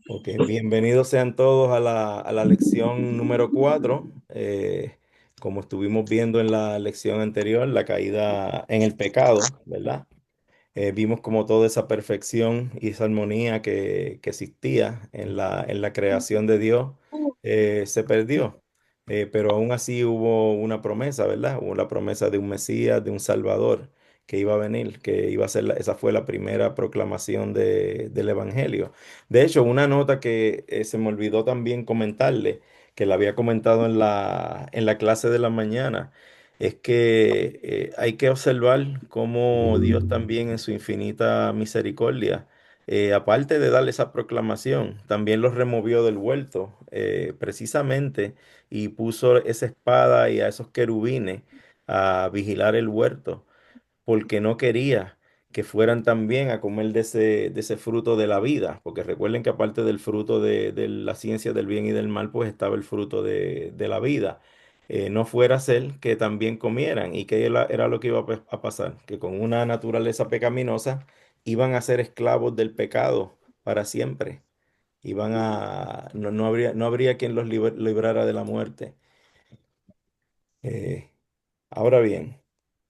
Ok, bienvenidos sean todos a la lección número 4. Como estuvimos viendo en la lección anterior, la caída en el pecado, ¿verdad? Vimos como toda esa perfección y esa armonía que existía en la creación de Dios se perdió. Pero aún así hubo una promesa, ¿verdad? Hubo la promesa de un Mesías, de un Salvador que iba a venir, que iba a ser, esa fue la primera proclamación del Evangelio. De hecho, una nota que se me olvidó también comentarle, que la había comentado en en la clase de la mañana, es que hay que observar cómo Dios también en su infinita misericordia, aparte de darle esa proclamación, también los removió del huerto, precisamente, y puso esa espada y a esos querubines a vigilar el huerto porque no quería que fueran también a comer de ese fruto de la vida, porque recuerden que aparte del fruto de la ciencia del bien y del mal, pues estaba el fruto de la vida. No fuera a ser que también comieran y que era lo que iba a pasar, que con una naturaleza pecaminosa iban a ser esclavos del pecado para siempre. No habría quien los librara de la muerte. Eh, Ahora bien.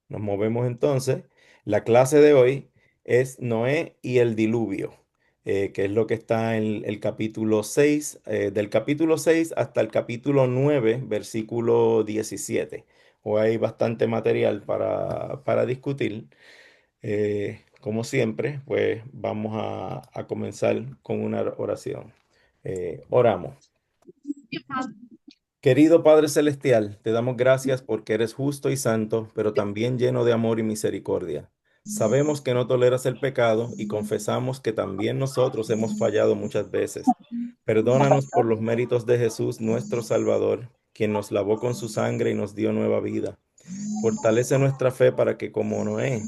Nos movemos entonces. La clase de hoy es Noé y el diluvio, que es lo que está en el capítulo 6, del capítulo 6 hasta el capítulo 9, versículo 17. O hay bastante material para discutir. Como siempre, pues vamos a comenzar con una oración. Oramos. Querido Padre Celestial, te damos gracias porque eres justo y santo, pero también lleno de amor y misericordia. Sabemos que no toleras el pecado y confesamos que también nosotros hemos fallado muchas veces. Perdónanos por los méritos de Jesús, nuestro Salvador, quien nos lavó con su sangre y nos dio nueva vida. Fortalece nuestra fe para que, como Noé,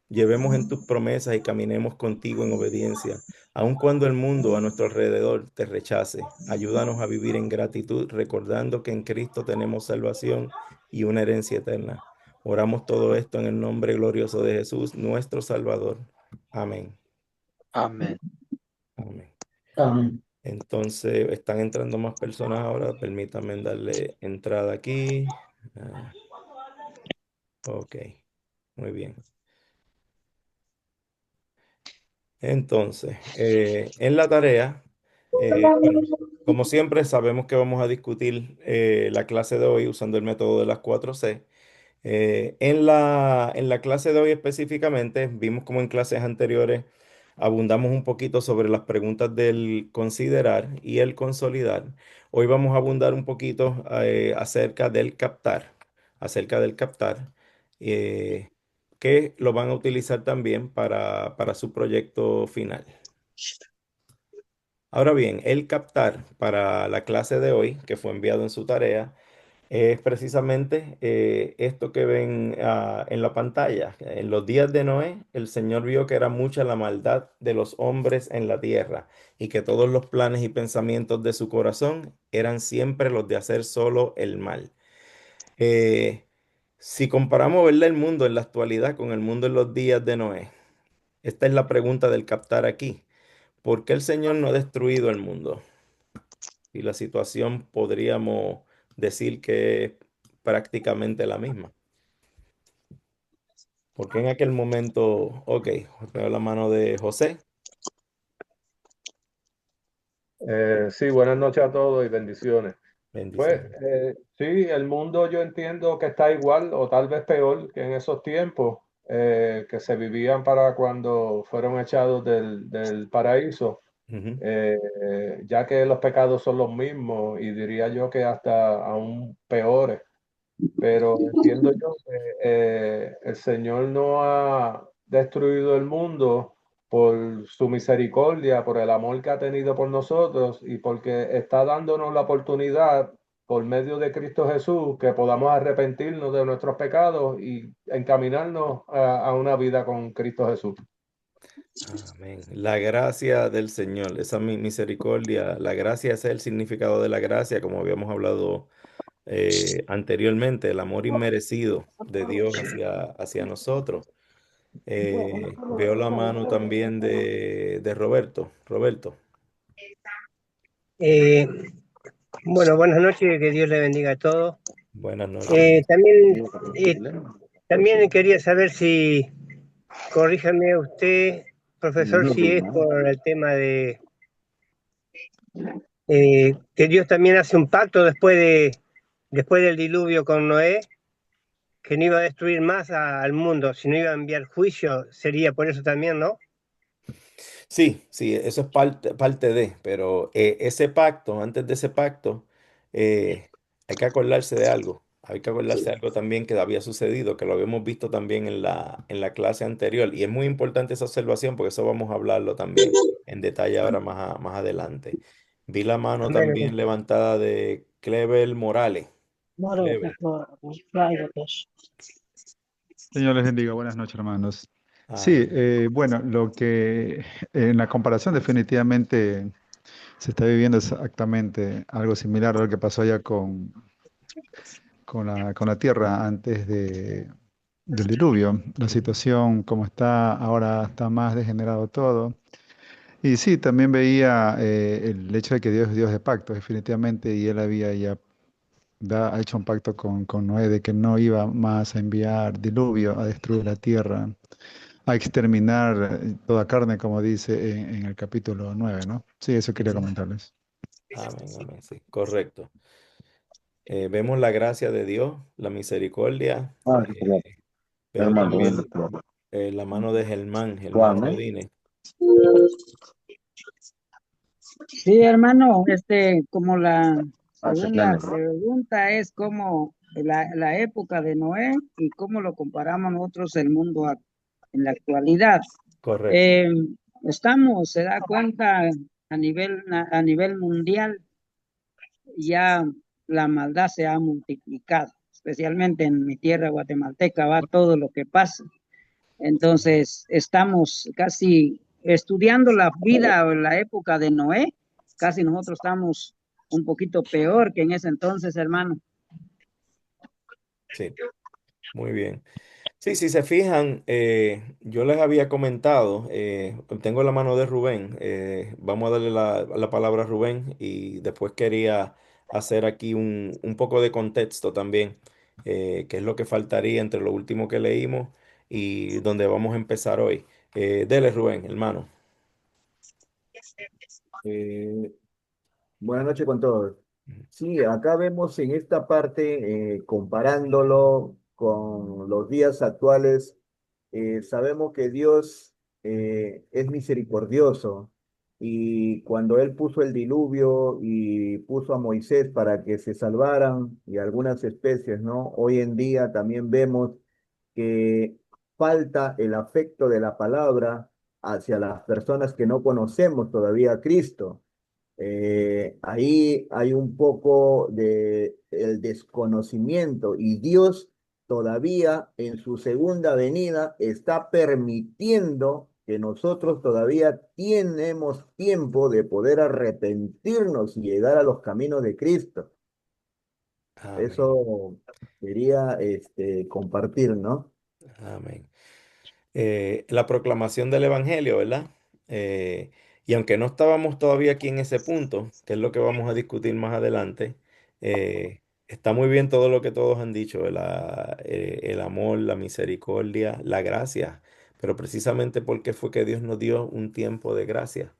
llevemos en tus promesas y caminemos contigo en obediencia, aun cuando el mundo a nuestro alrededor te rechace. Ayúdanos a vivir en gratitud, recordando que en Cristo tenemos salvación y una herencia eterna. Oramos todo esto en el nombre glorioso de Jesús, nuestro Salvador. Amén. Amén. Amén. Amén. Entonces, están entrando más personas ahora. Permítanme darle entrada aquí. Ah, ok, muy bien. Entonces, en la tarea, bueno, como siempre, sabemos que vamos a discutir la clase de hoy usando el método de las 4C. En la clase de hoy específicamente, vimos como en clases anteriores abundamos un poquito sobre las preguntas del considerar y el consolidar. Hoy vamos a abundar un poquito acerca del captar, eh, que lo van a utilizar también para su proyecto final. Ahora bien, el captar para la clase de hoy, que fue enviado en su tarea, es precisamente esto que ven en la pantalla. En los días de Noé, el Señor vio que era mucha la maldad de los hombres en la tierra y que todos los planes y pensamientos de su corazón eran siempre los de hacer solo el mal. Eh, si comparamos, ¿verdad?, el mundo en la actualidad con el mundo en los días de Noé, esta es la pregunta del captar aquí. ¿Por qué el Señor no ha destruido el mundo? Y la situación podríamos decir que es prácticamente la misma. Porque en aquel momento, ok, veo la mano de José. Sí, buenas noches a todos y bendiciones. Pues Bendición. sí, el mundo yo entiendo que está igual o tal vez peor que en esos tiempos que se vivían para cuando fueron echados del paraíso, Ujú. ya que los pecados son los mismos y diría yo que hasta aún peores. Pero entiendo yo que el Señor no ha destruido el mundo por su misericordia, por el amor que ha tenido por nosotros y porque está dándonos la oportunidad por medio de Cristo Jesús que podamos arrepentirnos de nuestros pecados y encaminarnos a una vida con Cristo Jesús. Amén. La gracia del Señor, esa misericordia, la gracia es el significado de la gracia, como habíamos hablado anteriormente, el amor inmerecido de Dios hacia nosotros. Veo la mano también de Roberto. Roberto, Eh, bueno, buenas noches, que Dios le bendiga a todos. buenas noches. También quería saber si, corríjame usted, profesor, si es por el tema de que Dios también hace un pacto después del diluvio con Noé, que no iba a destruir más al mundo, sino iba a enviar juicio, sería por eso también, ¿no? Sí, sí, eso es parte de, pero ese pacto, antes de ese pacto, hay que acordarse de algo. Hay que acordarse de algo también que había sucedido, que lo habíamos visto también en la clase anterior. Y es muy importante esa observación porque eso vamos a hablarlo también en detalle ahora más adelante. Vi la mano Amén, también amén. levantada de Clever Morales. Clever. Señor les bendiga, buenas noches, hermanos. Sí, Amén. bueno, lo que en la comparación definitivamente se está viviendo exactamente algo similar a lo que pasó allá con la tierra antes del diluvio. La situación como está ahora está más degenerado todo. Y sí, también veía el hecho de que Dios es Dios de pactos, definitivamente, y él había ya ha hecho un pacto con Noé de que no iba más a enviar diluvio a destruir la tierra, a exterminar toda carne, como dice en el capítulo 9, ¿no? Sí, eso quería Ujú. comentarles. Amén, amén, sí, correcto. Vemos la gracia de Dios, la misericordia. Veo también la mano de Germán Godine. Sí, hermano, como según la pregunta es como la época de Noé y cómo lo comparamos nosotros el mundo en la actualidad. Correcto. Eh, se da cuenta a nivel mundial, ya la maldad se ha multiplicado, especialmente en mi tierra guatemalteca va todo lo que pasa. Entonces, estamos casi estudiando la vida o la época de Noé. Casi nosotros estamos un poquito peor que en ese entonces, hermano. Sí, muy bien. Sí, si se fijan, yo les había comentado, tengo la mano de Rubén, vamos a darle la palabra a Rubén y después quería hacer aquí un poco de contexto también, qué es lo que faltaría entre lo último que leímos y donde vamos a empezar hoy. Dele, Rubén, hermano. Eh, Buenas noches con todos. Sí, acá vemos en esta parte, comparándolo con los días actuales, sabemos que Dios es misericordioso y cuando Él puso el diluvio y puso a Moisés para que se salvaran y algunas especies, ¿no? Hoy en día también vemos que falta el afecto de la palabra hacia las personas que no conocemos todavía a Cristo. Ahí hay un poco de el desconocimiento y Dios todavía en su segunda venida está permitiendo que nosotros todavía tenemos tiempo de poder arrepentirnos y llegar a los caminos de Cristo. Amén, Eso quería compartir, ¿no? amén. La proclamación del Evangelio, ¿verdad? Eh, y aunque no estábamos todavía aquí en ese punto, que es lo que vamos a discutir más adelante, está muy bien todo lo que todos han dicho, ¿verdad? El amor, la misericordia, la gracia, pero precisamente porque fue que Dios nos dio un tiempo de gracia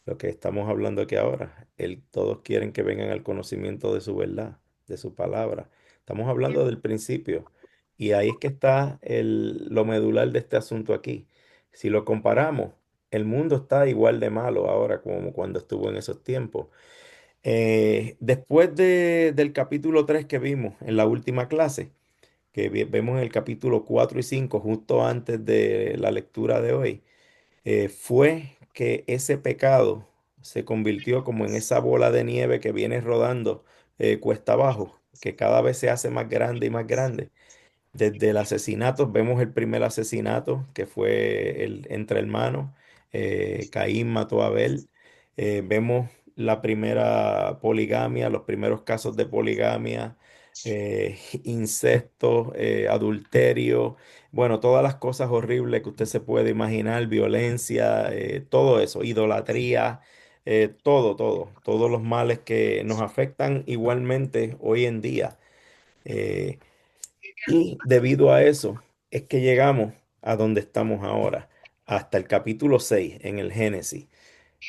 lo que estamos hablando aquí ahora. Todos quieren que vengan al conocimiento de su verdad, de su palabra. Estamos hablando del principio. Y ahí es que está lo medular de este asunto aquí. Si lo comparamos, el mundo está igual de malo ahora como cuando estuvo en esos tiempos. Después del capítulo 3 que vimos en la última clase, que vemos en el capítulo 4 y 5 justo antes de la lectura de hoy, fue que ese pecado se convirtió como en esa bola de nieve que viene rodando cuesta abajo, que cada vez se hace más grande y más grande. Desde el asesinato, vemos el primer asesinato que fue entre hermanos. Caín mató a Abel. Vemos la primera poligamia, los primeros casos de poligamia. incesto, adulterio, bueno, todas las cosas horribles que usted se puede imaginar, violencia, todo eso, idolatría, todos los males que nos afectan igualmente hoy en día. Eh, y debido a eso es que llegamos a donde estamos ahora, hasta el capítulo 6 en el Génesis.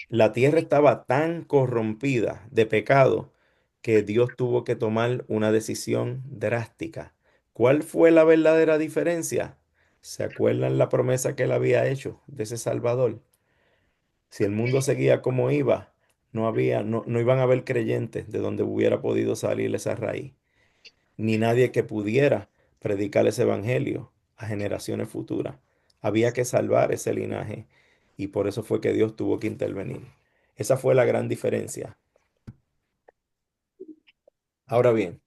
La tierra estaba tan corrompida de pecado que Dios tuvo que tomar una decisión drástica. ¿Cuál fue la verdadera diferencia? ¿Se acuerdan la promesa que él había hecho de ese Salvador? Si el mundo seguía como iba, no iban a haber creyentes de donde hubiera podido salir esa raíz, ni nadie que pudiera predicar ese evangelio a generaciones futuras. Había que salvar ese linaje y por eso fue que Dios tuvo que intervenir. Esa fue la gran diferencia. Ahora bien,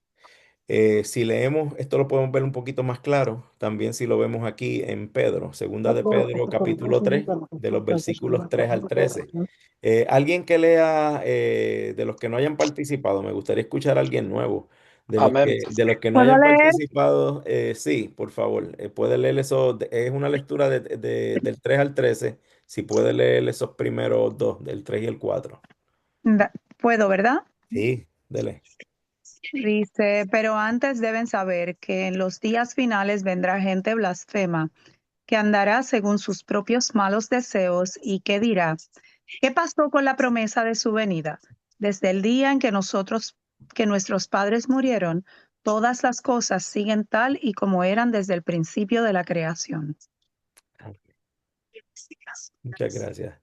si leemos, esto lo podemos ver un poquito más claro, también si lo vemos aquí en Pedro, segunda de Pedro, capítulo 3 de los versículos 3 al 13. Alguien que lea, de los que no hayan participado, me gustaría escuchar a alguien nuevo. Amén. De los que no ¿Puedo hayan leer? participado, sí, por favor, puede leer eso. Es una lectura del 3 al 13. Si puede leer esos primeros dos, del 3 y el 4. Puedo, ¿verdad? Sí, dele. Dice, pero antes deben saber que en los días finales vendrá gente blasfema, que andará según sus propios malos deseos y que dirá, ¿qué pasó con la promesa de su venida? Desde el día en que nuestros padres murieron, todas las cosas siguen tal y como eran desde el principio de la creación. Muchas gracias.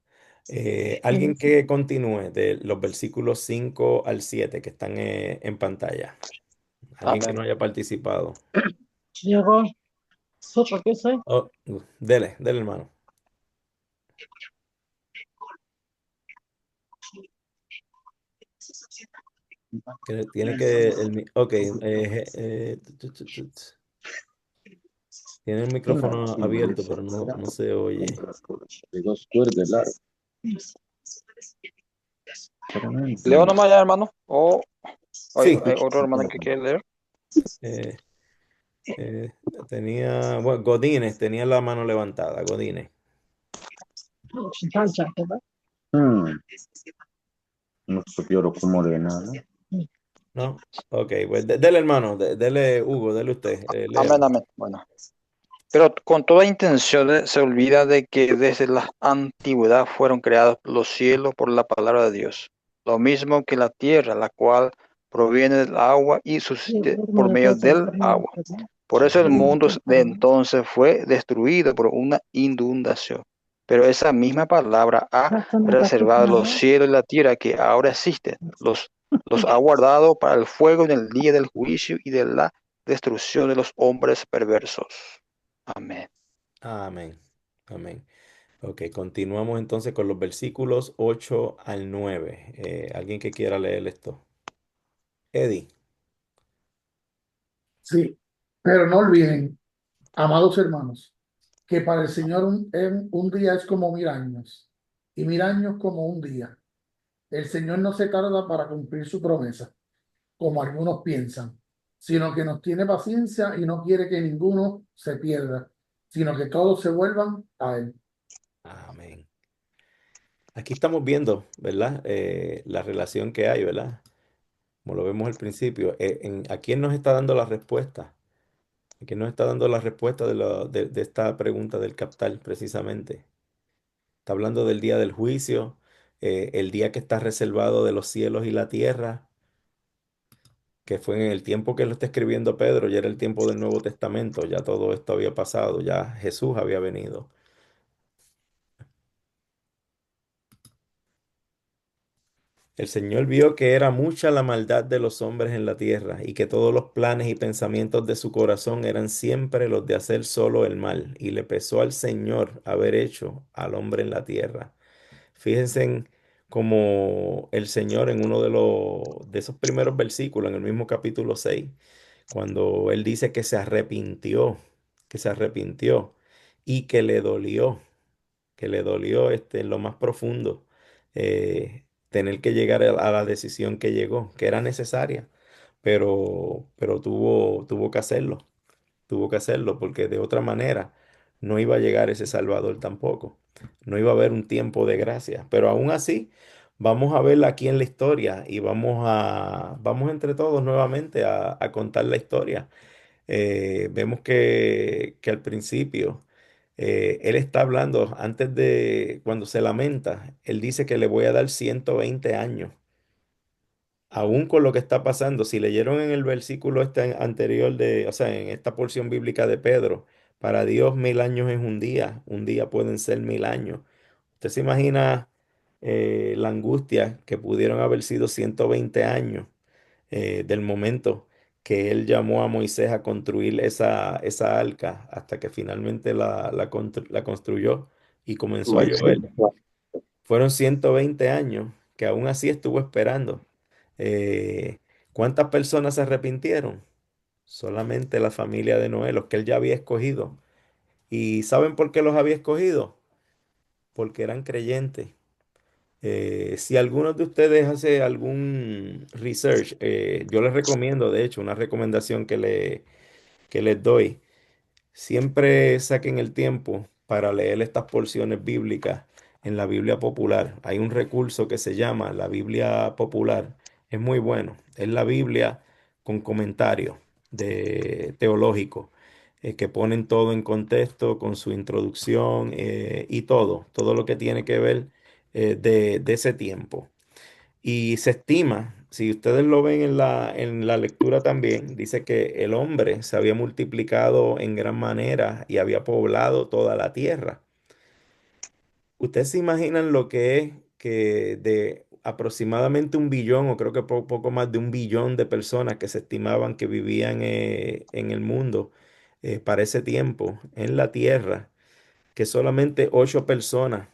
Alguien que continúe de los versículos 5 al 7 que están en pantalla. Alguien que Amén. no haya participado. Llegó. ¿Sopa qué soy? Oh, dele, hermano. Tiene que... ok. Tiene el micrófono abierto, pero no se oye. Leo nomás ya, hermano. O Sí. hay otro hermano que quiere leer. Eh, bueno, Godínez, tenía la mano levantada, Godínez. Chancha, ¿verdad? No quiero como de nada. ¿No? Ok, pues dele, hermano, dele, Hugo, dele usted. Léalo. Amén, amén. Bueno. Pero con toda intención se olvida de que desde la antigüedad fueron creados los cielos por la palabra de Dios, lo mismo que la tierra, la cual proviene del agua y subsiste por medio del agua. Por eso el mundo de entonces fue destruido por una inundación. Pero esa misma palabra ha reservado los cielos y la tierra que ahora existen. Los ha guardado para el fuego en el día del juicio y de la destrucción de los hombres perversos. Amén. Amén. Amén. Ok, continuamos entonces con los versículos 8 al 9. ¿Alguien que quiera leer esto? Eddie. Sí, pero no olviden, amados hermanos, que para el Señor un día es como 1000 años y 1000 años como un día. El Señor no se tarda para cumplir su promesa, como algunos piensan, sino que nos tiene paciencia y no quiere que ninguno se pierda, sino que todos se vuelvan a Él. Amén. Aquí estamos viendo, ¿verdad? La relación que hay, ¿verdad? Como lo vemos al principio. ¿A quién nos está dando la respuesta? ¿A quién nos está dando la respuesta de esta pregunta del capital, precisamente? Está hablando del día del juicio, el día que está reservado de los cielos y la tierra, que fue en el tiempo que lo está escribiendo Pedro, ya era el tiempo del Nuevo Testamento, ya todo esto había pasado, ya Jesús había venido. El Señor vio que era mucha la maldad de los hombres en la tierra y que todos los planes y pensamientos de su corazón eran siempre los de hacer solo el mal, y le pesó al Señor haber hecho al hombre en la tierra. Fíjense en como el Señor en uno de esos primeros versículos, en el mismo capítulo 6, cuando Él dice que se arrepintió y que le dolió en lo más profundo, tener que llegar a la decisión que llegó, que era necesaria, pero tuvo que hacerlo. Tuvo que hacerlo porque de otra manera no iba a llegar ese Salvador tampoco. No iba a haber un tiempo de gracia. Pero aún así, vamos a verla aquí en la historia y vamos entre todos nuevamente a contar la historia. Vemos que al principio él está hablando, antes de cuando se lamenta, él dice que le voy a dar 120 años. Aún con lo que está pasando, si leyeron en el versículo este anterior o sea, en esta porción bíblica de Pedro, para Dios 1000 años es un día pueden ser 1000 años. ¿Usted se imagina la angustia que pudieron haber sido 120 años del momento que él llamó a Moisés a construir esa arca hasta que finalmente la construyó y comenzó a llover? Fueron 120 años que aún así estuvo esperando. Eh, ¿Cuántas personas se arrepintieron? Solamente la familia de Noé, los que él ya había escogido. ¿Y saben por qué los había escogido? Porque eran creyentes. Si alguno de ustedes hace algún research, yo les recomiendo, de hecho, una recomendación que les doy. Siempre saquen el tiempo para leer estas porciones bíblicas en la Biblia popular. Hay un recurso que se llama la Biblia popular. Es muy bueno. Es la Biblia con comentarios teológicos que ponen todo en contexto con su introducción y todo lo que tiene que ver de ese tiempo. Y se estima, si ustedes lo ven en la lectura también, dice que el hombre se había multiplicado en gran manera y había poblado toda la tierra. ¿Ustedes se imaginan lo que es que de aproximadamente 1 billón, o creo que poco más de 1 billón de personas que se estimaban que vivían en el mundo para ese tiempo, en la tierra, que solamente 8 personas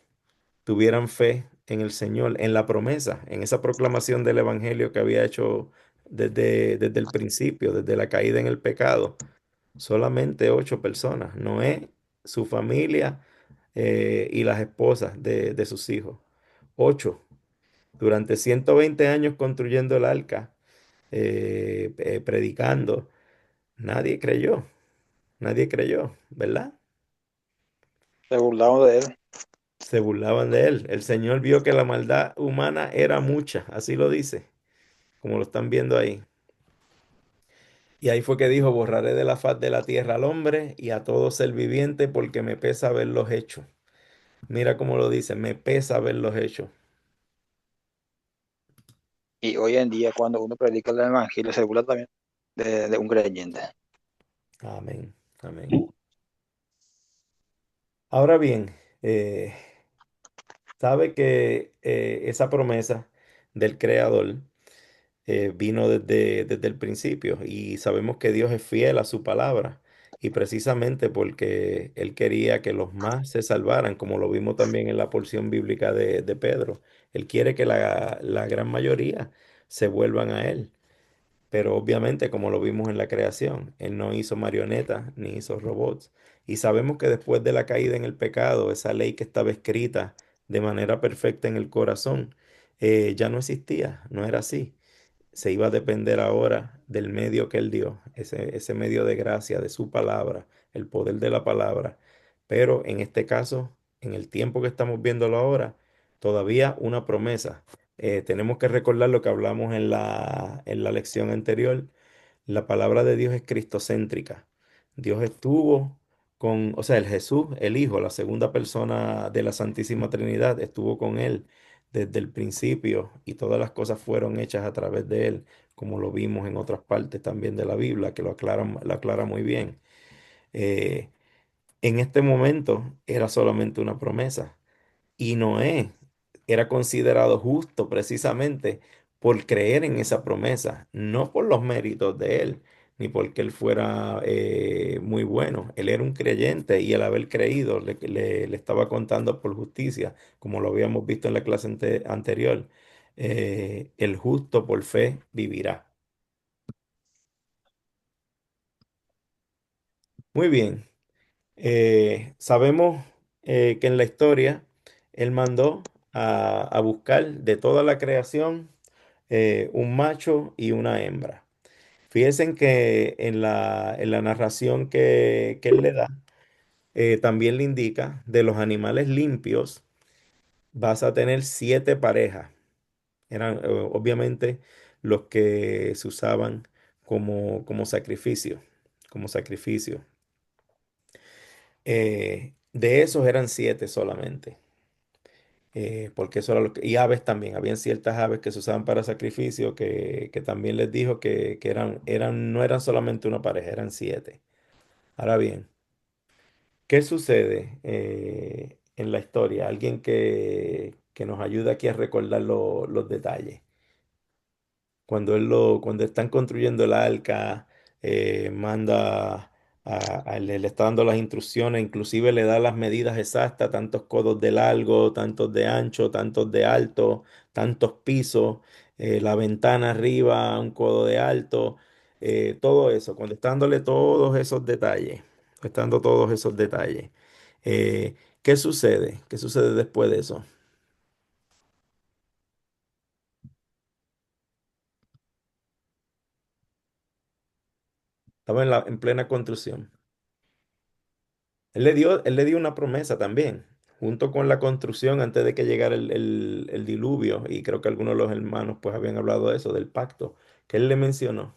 tuvieran fe en el Señor, en la promesa, en esa proclamación del Evangelio que había hecho desde el principio, desde la caída en el pecado? Solamente 8 personas, Noé, su familia y las esposas de sus hijos. 8, durante 120 años construyendo el arca, predicando. Nadie creyó, ¿verdad? Se burlaron de él. Se burlaban de él. El Señor vio que la maldad humana era mucha, así lo dice, como lo están viendo ahí. Y ahí fue que dijo, borraré de la faz de la tierra al hombre y a todo ser viviente porque me pesa verlos hechos. Mira cómo lo dice, me pesa verlos hechos. Y hoy en día, cuando uno predica el evangelio, se burla también de un creyente. Amén, amén. Ahora bien, sabe que esa promesa del Creador vino desde el principio y sabemos que Dios es fiel a su palabra y precisamente porque Él quería que los más se salvaran, como lo vimos también en la porción bíblica de Pedro. Él quiere que la gran mayoría se vuelvan a Él. Pero obviamente, como lo vimos en la creación, Él no hizo marionetas ni hizo robots. Y sabemos que después de la caída en el pecado, esa ley que estaba escrita de manera perfecta en el corazón, ya no existía, no era así. Se iba a depender ahora del medio que Él dio, ese medio de gracia, de su palabra, el poder de la palabra. Pero en este caso, en el tiempo que estamos viéndolo ahora, todavía una promesa. Tenemos que recordar lo que hablamos en la lección anterior. La palabra de Dios es cristocéntrica. Dios estuvo o sea, el Jesús, el Hijo, la segunda persona de la Santísima Trinidad, estuvo con Él desde el principio y todas las cosas fueron hechas a través de Él, como lo vimos en otras partes también de la Biblia, que lo aclara muy bien. Eh, en este momento era solamente una promesa. Y Noé era considerado justo precisamente por creer en esa promesa, no por los méritos de él, ni porque él fuera muy bueno. Él era un creyente y el haber creído le estaba contando por justicia, como lo habíamos visto en la clase anterior. El justo por fe vivirá. Muy bien. Sabemos que en la historia él mandó a buscar de toda la creación un macho y una hembra. Fíjense que en la narración que él le da, también le indica de los animales limpios, vas a tener 7 parejas. Eran obviamente los que se usaban como sacrificio, como sacrificio. De esos eran 7 solamente. Porque eso era lo que, y aves también, habían ciertas aves que se usaban para sacrificio que también les dijo que no eran solamente una pareja, eran 7. Ahora bien, ¿qué sucede en la historia? Alguien que nos ayuda aquí a recordar los detalles. Cuando están construyendo el arca, manda le está dando las instrucciones, inclusive le da las medidas exactas, tantos codos de largo, tantos de ancho, tantos de alto, tantos pisos, la ventana arriba, un codo de alto, todo eso, cuando está dándole todos esos detalles, está dando todos esos detalles. ¿Qué sucede? ¿Qué sucede después de eso? Estaba en plena construcción. Él le dio una promesa también, junto con la construcción antes de que llegara el diluvio, y creo que algunos de los hermanos pues habían hablado de eso, del pacto, que él le mencionó.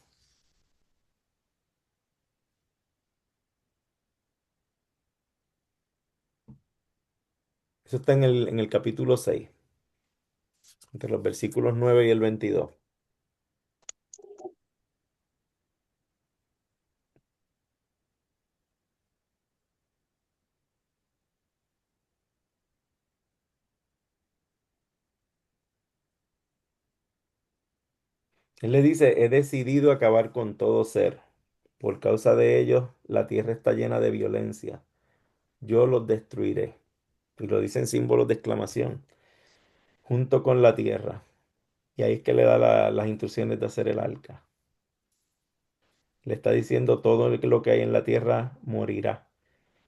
Eso está en el capítulo 6 entre los versículos 9 y el 22. Él le dice, he decidido acabar con todo ser. Por causa de ellos, la tierra está llena de violencia. Yo los destruiré. Y lo dice en símbolos de exclamación, junto con la tierra. Y ahí es que le da las instrucciones de hacer el arca. Le está diciendo todo lo que hay en la tierra morirá.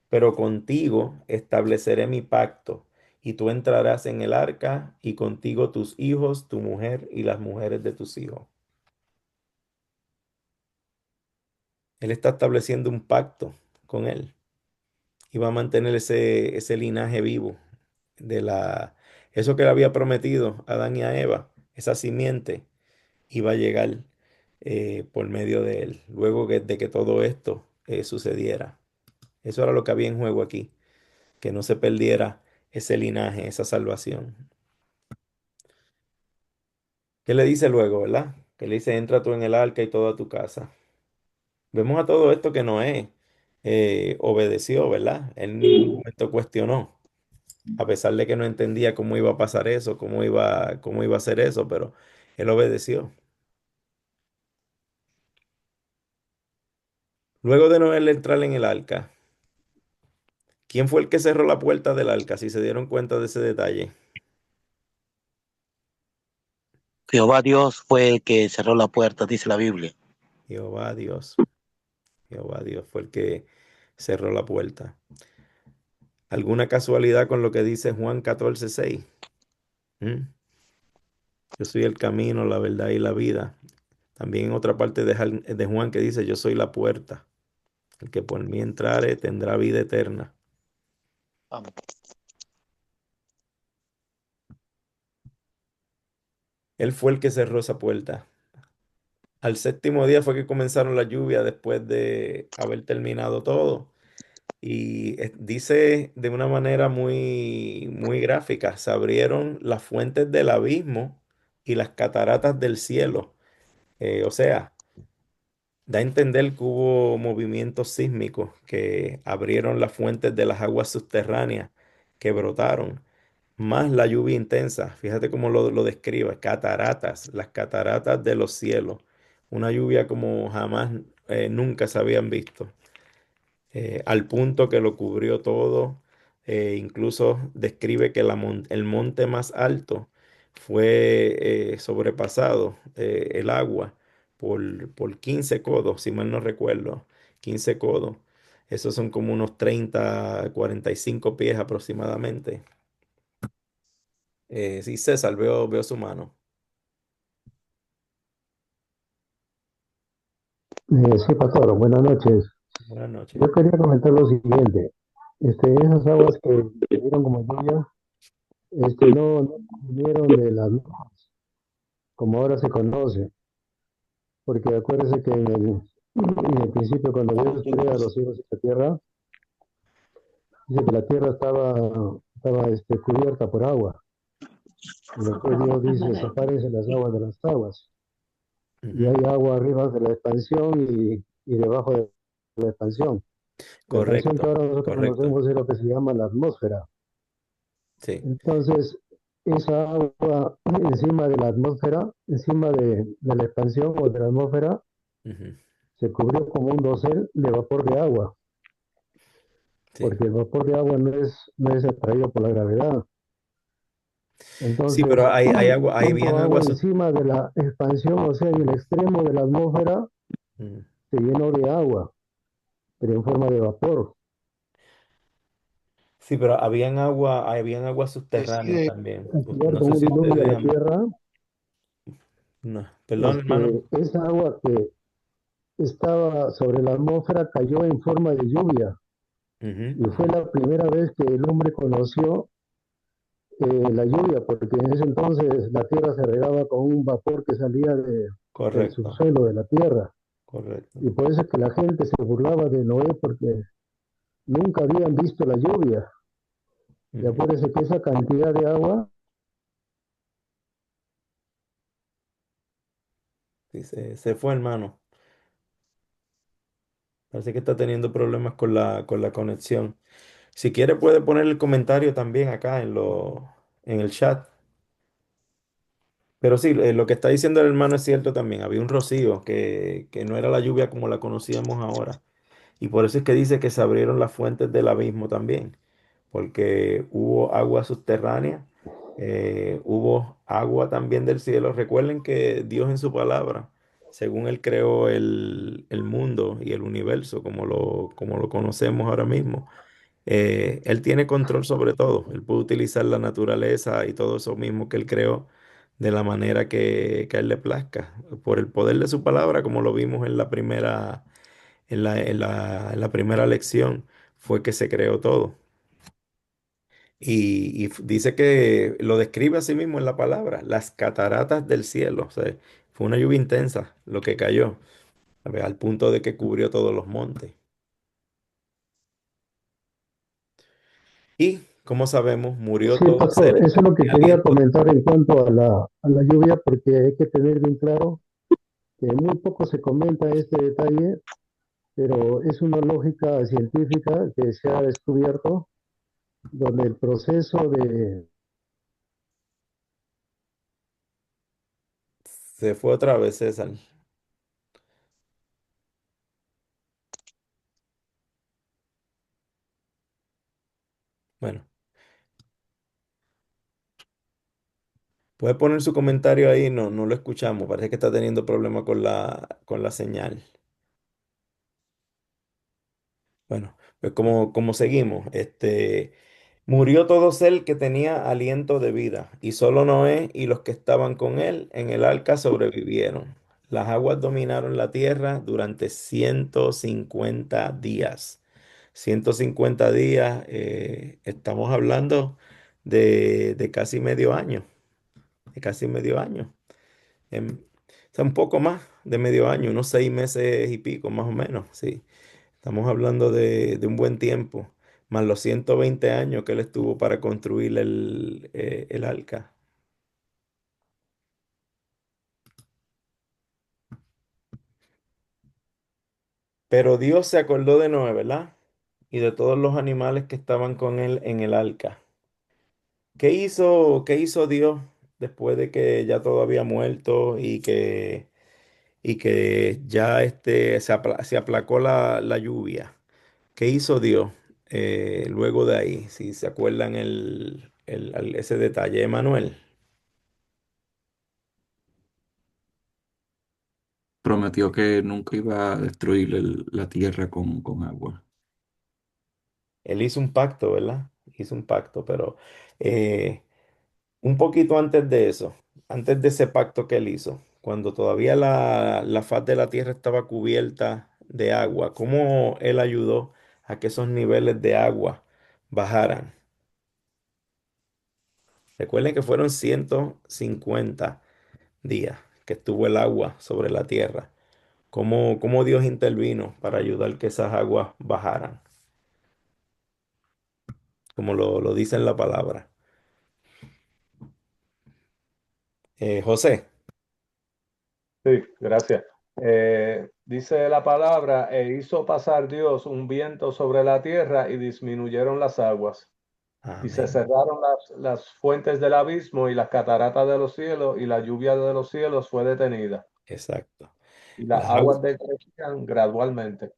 Pero contigo estableceré mi pacto, y tú entrarás en el arca, y contigo tus hijos, tu mujer y las mujeres de tus hijos. Él está estableciendo un pacto con él y va a mantener ese linaje vivo de eso que le había prometido a Adán y a Eva, esa simiente iba a llegar por medio de él, luego de que todo esto sucediera. Eso era lo que había en juego aquí, que no se perdiera ese linaje, esa salvación. ¿Qué le dice luego, verdad? Que le dice, entra tú en el arca y toda tu casa. Vemos a todo esto que Noé obedeció, ¿verdad? Él en ningún momento cuestionó, a pesar de que no entendía cómo iba a pasar eso, cómo iba a hacer eso, pero él obedeció. Luego de Noé entrar en el arca, ¿quién fue el que cerró la puerta del arca? Si se dieron cuenta de ese detalle. Jehová Dios fue el que cerró la puerta, dice la Biblia. Jehová Dios. Jehová Dios fue el que cerró la puerta. ¿Alguna casualidad con lo que dice Juan 14:6? ¿Mm? Yo soy el camino, la verdad y la vida. También en otra parte de Juan que dice, yo soy la puerta. El que por mí entrare tendrá vida eterna. Amén. Él fue el que cerró esa puerta. Al séptimo día fue que comenzaron las lluvias después de haber terminado todo. Y dice de una manera muy, muy gráfica, se abrieron las fuentes del abismo y las cataratas del cielo. O sea, da a entender que hubo movimientos sísmicos que abrieron las fuentes de las aguas subterráneas que brotaron, más la lluvia intensa. Fíjate cómo lo describe, cataratas, las cataratas de los cielos, una lluvia como jamás, nunca se habían visto, al punto que lo cubrió todo. Incluso describe que el monte más alto fue sobrepasado, el agua, por 15 codos, si mal no recuerdo, 15 codos. Esos son como unos 30, 45 pies aproximadamente. Sí, César, veo su mano. Sí, pastor, buenas noches. Buenas noches. Yo quería comentar lo siguiente. Esas aguas que vinieron como lluvia, no vinieron de las nubes, como ahora se conoce, porque acuérdese que en el principio, cuando Dios crea los cielos y la tierra, dice que la tierra estaba cubierta por agua. Y después Dios dice, sepárense las aguas de las aguas. Y hay Ujú. agua arriba de la expansión y debajo de la expansión. La expansión que Correcto, ahora nosotros correcto. conocemos es lo que se llama la atmósfera. Sí. Entonces, esa agua encima de la atmósfera, encima de la expansión o de la atmósfera, Ujú. se cubrió como un dosel de vapor de agua, Sí. porque el vapor de agua no es atraído por la gravedad. Sí, pero Entonces, hay agua, hay bien hubo agua agua. encima de la expansión, o sea, en el extremo de la atmósfera Ujú. se llenó de agua, pero en forma de vapor. Sí, pero habían agua subterránea Decide también. castigar No con sé un si diluvio a la ustedes tierra. no, perdón, hermano. Esa agua que estaba sobre la atmósfera cayó en forma de lluvia Ujú, y fue ujú. la primera vez que el hombre conoció la lluvia, porque en ese entonces la tierra se regaba con un vapor que salía del Correcto, subsuelo de la tierra. correcto. Y por eso es que la gente se burlaba de Noé porque nunca habían visto la lluvia. Y Ujú. acuérdense que esa cantidad de agua, Sí, se fue, hermano. Parece que está teniendo problemas con la conexión. Si quiere puede poner el comentario también acá en el chat. Pero sí, lo que está diciendo el hermano es cierto también. Había un rocío que no era la lluvia como la conocíamos ahora. Y por eso es que dice que se abrieron las fuentes del abismo también, porque hubo agua subterránea, hubo agua también del cielo. Recuerden que Dios en su palabra, según Él creó el mundo y el universo como lo conocemos ahora mismo, Él tiene control sobre todo. Él puede utilizar la naturaleza y todo eso mismo que Él creó de la manera que a Él le plazca, por el poder de su palabra, como lo vimos en en la primera lección, fue que se creó todo. Dice que lo describe así mismo en la palabra, las cataratas del cielo. O sea, fue una lluvia intensa lo que cayó, ¿sabe? Al punto de que cubrió todos los montes. Y, como sabemos, murió sí, todo pastor, ser eso que es lo que tenía quería aliento. comentar en cuanto a la lluvia, porque hay que tener bien claro que muy poco se comenta este detalle, pero es una lógica científica que se ha descubierto, donde el proceso de... Se fue otra vez, César. Bueno, puede poner su comentario ahí, no lo escuchamos, parece que está teniendo problemas con con la señal. Bueno, pues como seguimos, murió todo ser que tenía aliento de vida, y solo Noé y los que estaban con él en el arca sobrevivieron. Las aguas dominaron la tierra durante 150 días. 150 días, estamos hablando de casi medio año, de casi medio año. O sea, un poco más de medio año, unos 6 meses y pico, más o menos, sí. Estamos hablando de un buen tiempo, más los 120 años que él estuvo para construir el arca. Pero Dios se acordó de Noé, ¿verdad? Y de todos los animales que estaban con él en el arca. Qué hizo Dios después de que ya todo había muerto y que ya se aplacó la lluvia? ¿Qué hizo Dios luego de ahí? Si se acuerdan ese detalle, Emanuel. Prometió que nunca iba a destruir la tierra con agua. Él hizo un pacto, ¿verdad? Hizo un pacto, pero eh, un poquito antes de eso, antes de ese pacto que él hizo, cuando todavía la faz de la tierra estaba cubierta de agua, ¿cómo Él ayudó a que esos niveles de agua bajaran? Recuerden que fueron 150 días que estuvo el agua sobre la tierra. ¿Cómo Dios intervino para ayudar que esas aguas bajaran? Como lo dice en la palabra. José. Sí, gracias. Dice la palabra, e hizo pasar Dios un viento sobre la tierra y disminuyeron las aguas. Y se Amén. cerraron las fuentes del abismo y las cataratas de los cielos, y la lluvia de los cielos fue detenida. Exacto. Y las Las aguas, aguas decrecían gradualmente.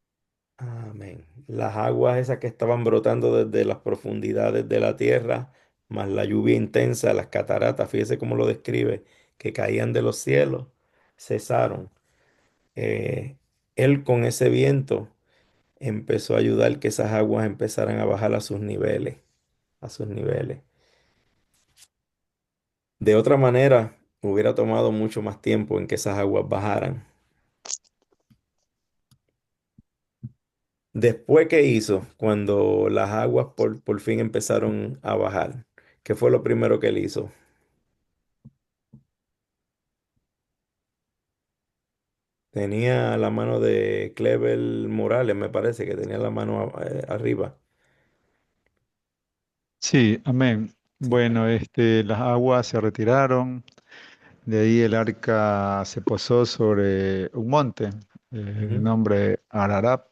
amén. Las aguas esas que estaban brotando desde las profundidades de la tierra, más la lluvia intensa, las cataratas, fíjese cómo lo describe, que caían de los cielos, cesaron. Eh, Él con ese viento empezó a ayudar que esas aguas empezaran a bajar a sus niveles, a sus niveles. De otra manera, hubiera tomado mucho más tiempo en que esas aguas bajaran. Después, ¿qué hizo? Cuando las aguas por fin empezaron a bajar. ¿Qué fue lo primero que él hizo? Tenía la mano de Clever Morales, me parece que tenía la mano arriba. Sí, amén. Bueno, las aguas se retiraron, de ahí el arca se posó sobre un monte, de Ujú. nombre Ararat.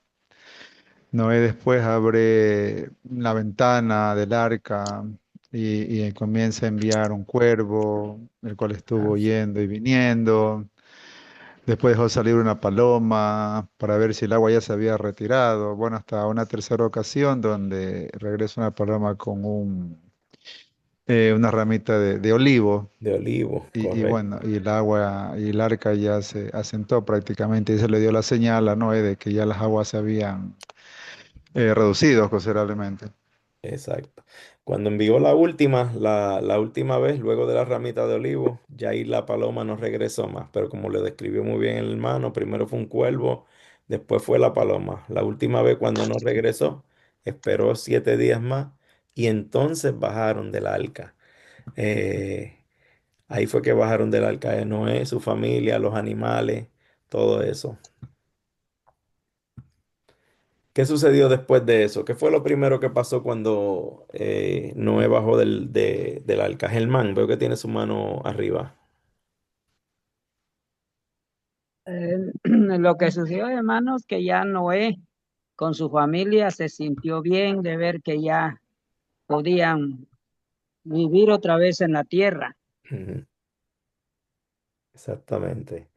Noé después abre la ventana del arca y comienza a enviar un cuervo, el cual estuvo Ah, sí. yendo y viniendo. Después dejó salir una paloma para ver si el agua ya se había retirado. Bueno, hasta una tercera ocasión donde regresa una paloma con una ramita de olivo. De olivo, Y bueno, correcto. y el agua y el arca ya se asentó prácticamente y se le dio la señal a Noé de que ya las aguas se habían reducido considerablemente. Exacto. Cuando envió la última vez, luego de la ramita de olivo, ya ahí la paloma no regresó más, pero como le describió muy bien el hermano, primero fue un cuervo, después fue la paloma. La última vez cuando no regresó, esperó 7 días más y entonces bajaron del arca. Eh, Ahí fue que bajaron del arca de Noé, su familia, los animales, todo eso. ¿Qué sucedió después de eso? ¿Qué fue lo primero que pasó cuando Noé bajó del arca? Germán, veo que tiene su mano arriba. Lo que sucedió, hermanos, que ya Noé con su familia se sintió bien de ver que ya podían vivir otra vez en la tierra. Ujú, exactamente.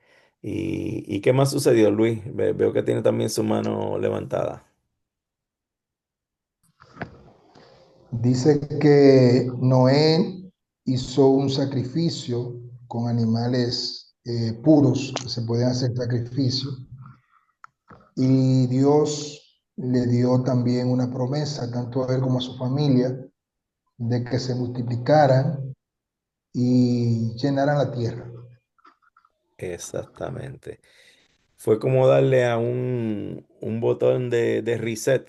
¿Y qué más sucedió, Luis? Veo que tiene también su mano levantada. Dice que Noé hizo un sacrificio con animales puros, que se pueden hacer sacrificio, y Dios le dio también una promesa, tanto a él como a su familia, de que se multiplicaran y llenaran la tierra. Exactamente. Fue como darle a un botón de reset.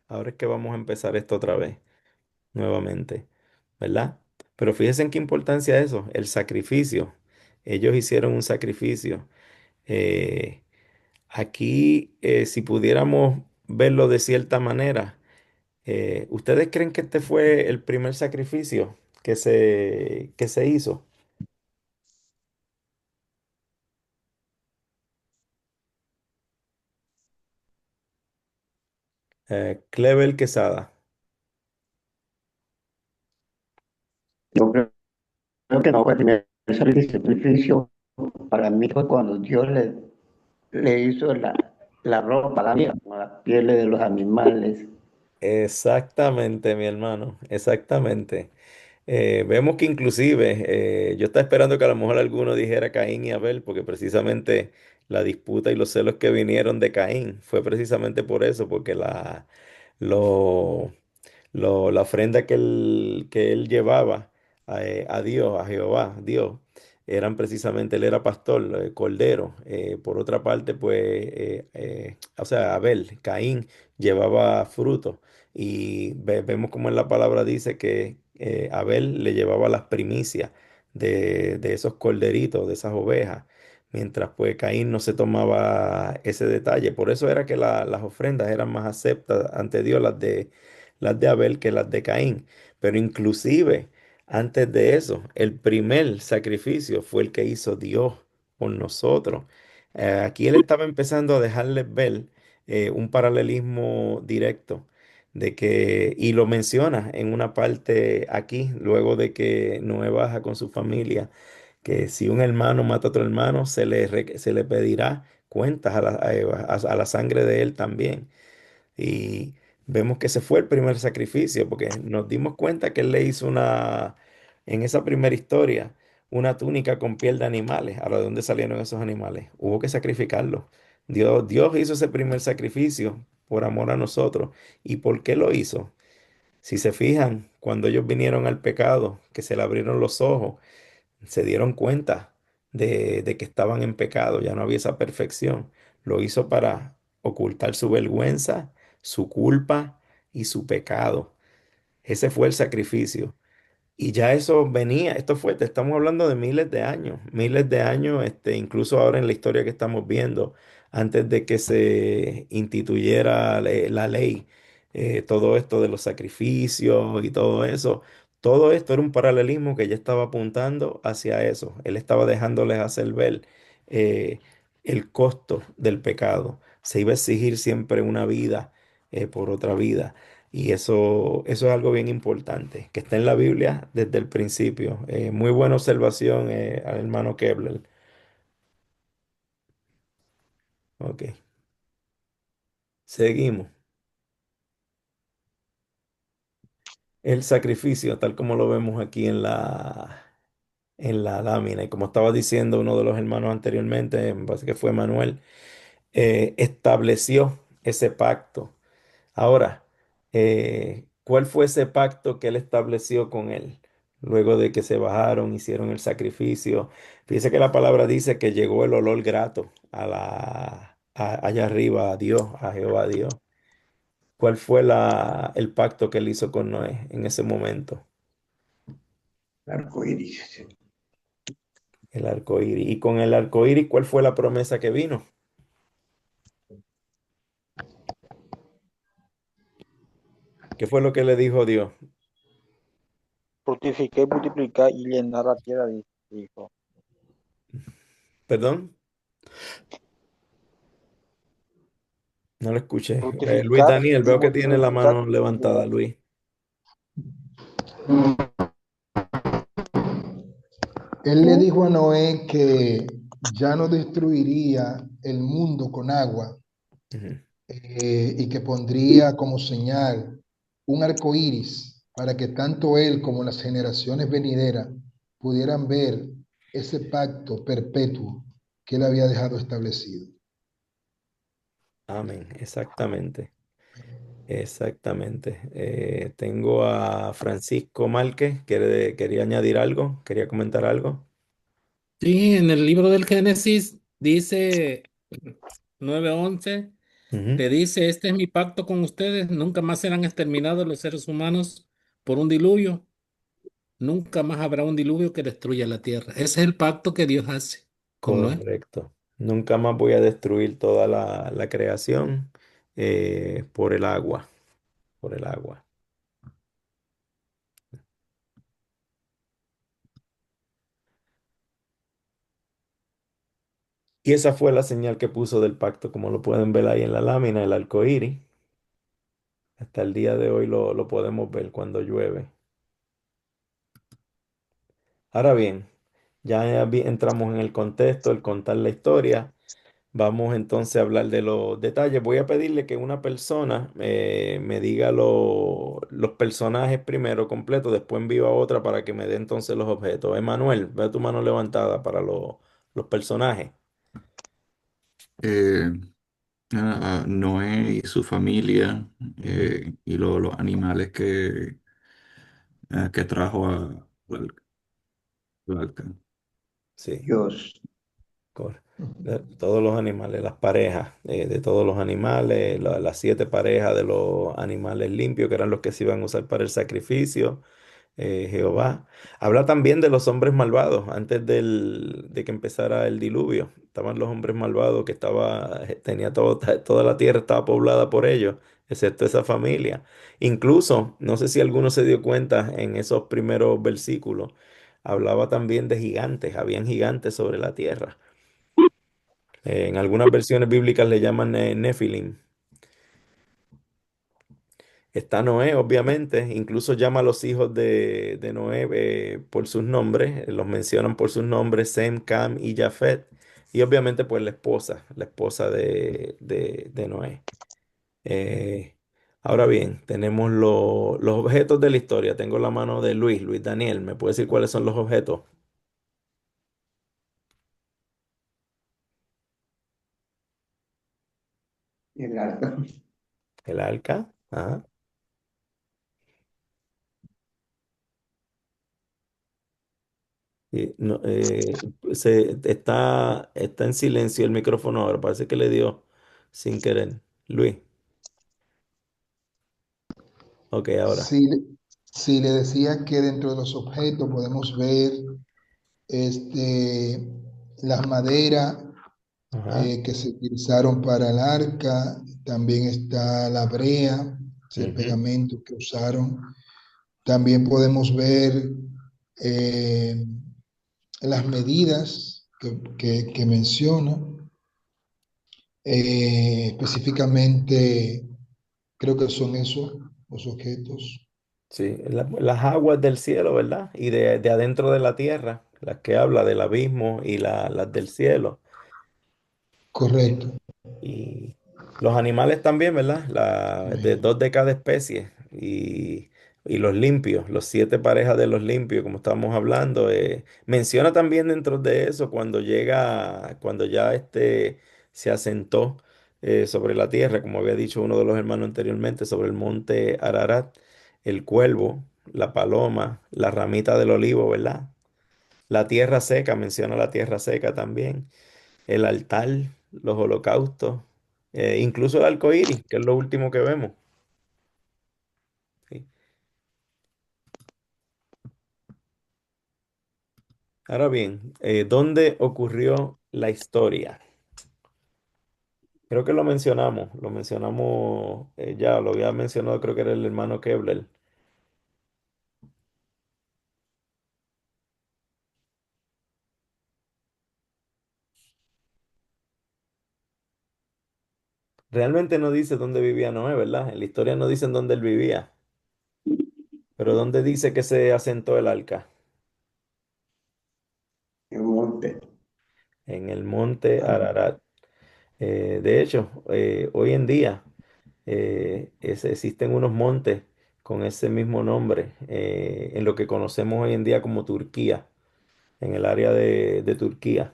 Ahora es que vamos a empezar esto otra vez, nuevamente, ¿verdad? Pero fíjense en qué importancia eso, el sacrificio. Ellos hicieron un sacrificio. Eh, Aquí, si pudiéramos verlo de cierta manera, ¿ustedes creen que este fue el primer sacrificio que se hizo? Clever Quesada. Yo creo que no fue el primer sacrificio. Para mí fue cuando Dios le hizo la ropa, la vida, con las pieles de los animales. Exactamente, mi hermano, exactamente. Vemos que inclusive, yo estaba esperando que a lo mejor alguno dijera Caín y Abel, porque precisamente la disputa y los celos que vinieron de Caín fue precisamente por eso, porque lo, la ofrenda que él llevaba a Dios, a Jehová, Dios, eran precisamente, él era pastor, cordero. Por otra parte, pues, o sea, Abel, Caín, llevaba fruto. Y vemos como en la palabra dice que Abel le llevaba las primicias de esos corderitos, de esas ovejas, mientras pues Caín no se tomaba ese detalle. Por eso era que las ofrendas eran más aceptas ante Dios las de Abel que las de Caín. Pero inclusive antes de eso, el primer sacrificio fue el que hizo Dios por nosotros. Aquí él estaba empezando a dejarles ver un paralelismo directo de que, y lo menciona en una parte aquí, luego de que Noé baja con su familia, que si un hermano mata a otro hermano, se le pedirá cuentas a la sangre de él también. Y vemos que ese fue el primer sacrificio, porque nos dimos cuenta que él le hizo en esa primera historia, una túnica con piel de animales. Ahora, ¿de dónde salieron esos animales? Hubo que sacrificarlos. Dios hizo ese primer sacrificio por amor a nosotros. ¿Y por qué lo hizo? Si se fijan, cuando ellos vinieron al pecado, que se le abrieron los ojos, se dieron cuenta de que estaban en pecado, ya no había esa perfección. Lo hizo para ocultar su vergüenza, su culpa y su pecado. Ese fue el sacrificio. Y ya eso venía, esto fue, te estamos hablando de miles de años, incluso ahora en la historia que estamos viendo, antes de que se instituyera la ley, todo esto de los sacrificios y todo esto era un paralelismo que ya estaba apuntando hacia eso. Él estaba dejándoles hacer ver eh, el costo del pecado. Se iba a exigir siempre una vida por otra vida. Y eso es algo bien importante, que está en la Biblia desde el principio. Muy buena observación, al hermano Kepler. Ok, seguimos. El sacrificio, tal como lo vemos aquí en la lámina, y como estaba diciendo uno de los hermanos anteriormente, me parece que fue Manuel, estableció ese pacto. Ahora, ¿cuál fue ese pacto que él estableció con él? Luego de que se bajaron, hicieron el sacrificio. Fíjese que la palabra dice que llegó el olor grato allá arriba a Dios, a Jehová Dios. ¿Cuál fue el pacto que él hizo con Noé en ese momento? Arco iris. El arco iris. Y con el arco iris, ¿cuál fue la promesa que vino? ¿Qué fue lo que le dijo Dios? Fructificar, multiplicar y llenar la tierra, dijo. ¿Perdón? No lo escuché. Luis Fructificar Daniel, y veo que tiene la multiplicar mano y levantada, llenar. Luis. Él le dijo a Noé que ya no destruiría el mundo con agua, Ujú. y que pondría como señal un arco iris para que tanto él como las generaciones venideras pudieran ver ese pacto perpetuo que él había dejado establecido. Amén, exactamente, exactamente. Tengo a Francisco Márquez, quería añadir algo, quería comentar algo. Sí, en el libro del Génesis dice 9:11, Ujú. te dice, este es mi pacto con ustedes, nunca más serán exterminados los seres humanos por un diluvio, nunca más habrá un diluvio que destruya la tierra. Ese es el pacto que Dios hace con Noé. Correcto. Nunca más voy a destruir toda la creación por el agua, por el agua. Y esa fue la señal que puso del pacto, como lo pueden ver ahí en la lámina, el arco iris. Hasta el día de hoy lo podemos ver cuando llueve. Ahora bien, ya entramos en el contexto, el contar la historia. Vamos entonces a hablar de los detalles. Voy a pedirle que una persona me diga los personajes primero completo, después envío a otra para que me dé entonces los objetos. Emanuel, ve tu mano levantada para los personajes. Eh, a Noé y su familia y los animales que trajo al arca. Sí. Dios. Todos los animales, las parejas de todos los animales, las 7 parejas de los animales limpios, que eran los que se iban a usar para el sacrificio, Jehová. Habla también de los hombres malvados, antes de que empezara el diluvio. Estaban los hombres malvados que tenía toda la tierra estaba poblada por ellos, excepto esa familia. Incluso, no sé si alguno se dio cuenta en esos primeros versículos, hablaba también de gigantes, habían gigantes sobre la tierra. En algunas versiones bíblicas le llaman Nefilim. Está Noé, obviamente, incluso llama a los hijos de Noé por sus nombres, los mencionan por sus nombres, Sem, Cam y Jafet, y obviamente pues la esposa de Noé. Eh, Ahora bien, tenemos los objetos de la historia. Tengo la mano de Luis Daniel, ¿me puede decir cuáles son los objetos? El arca. El arca, ajá. Y está en silencio el micrófono ahora. Parece que le dio sin querer. Luis. Ok, ahora. Sí, sí, le decía que dentro de los objetos podemos ver este, las maderas Ajá. que se utilizaron para el arca, también está la brea, el Ujú. pegamento que usaron. También podemos ver eh, las medidas que menciona. Específicamente, creo que son esos los objetos. Sí, las aguas del cielo, ¿verdad? Y de adentro de la tierra, las que habla del abismo y las del cielo. Correcto. Y los animales también, ¿verdad? De 2 de cada especie. Y los limpios, los 7 parejas de los limpios, como estábamos hablando. Menciona también dentro de eso cuando ya se asentó sobre la tierra, como había dicho uno de los hermanos anteriormente, sobre el monte Ararat, el cuervo, la paloma, la ramita del olivo, ¿verdad? La tierra seca, menciona la tierra seca también, el altar, los holocaustos, incluso el arco iris, que es lo último que vemos. ¿Sí? Ahora bien, ¿dónde ocurrió la historia? Creo que lo mencionamos ya, lo había mencionado, creo que era el hermano Kevler. Realmente no dice dónde vivía Noé, ¿verdad? En la historia no dicen dónde él vivía, pero ¿dónde dice que se asentó el arca? El monte. En el monte Ararat. De hecho, hoy en día existen unos montes con ese mismo nombre en lo que conocemos hoy en día como Turquía, en el área de Turquía.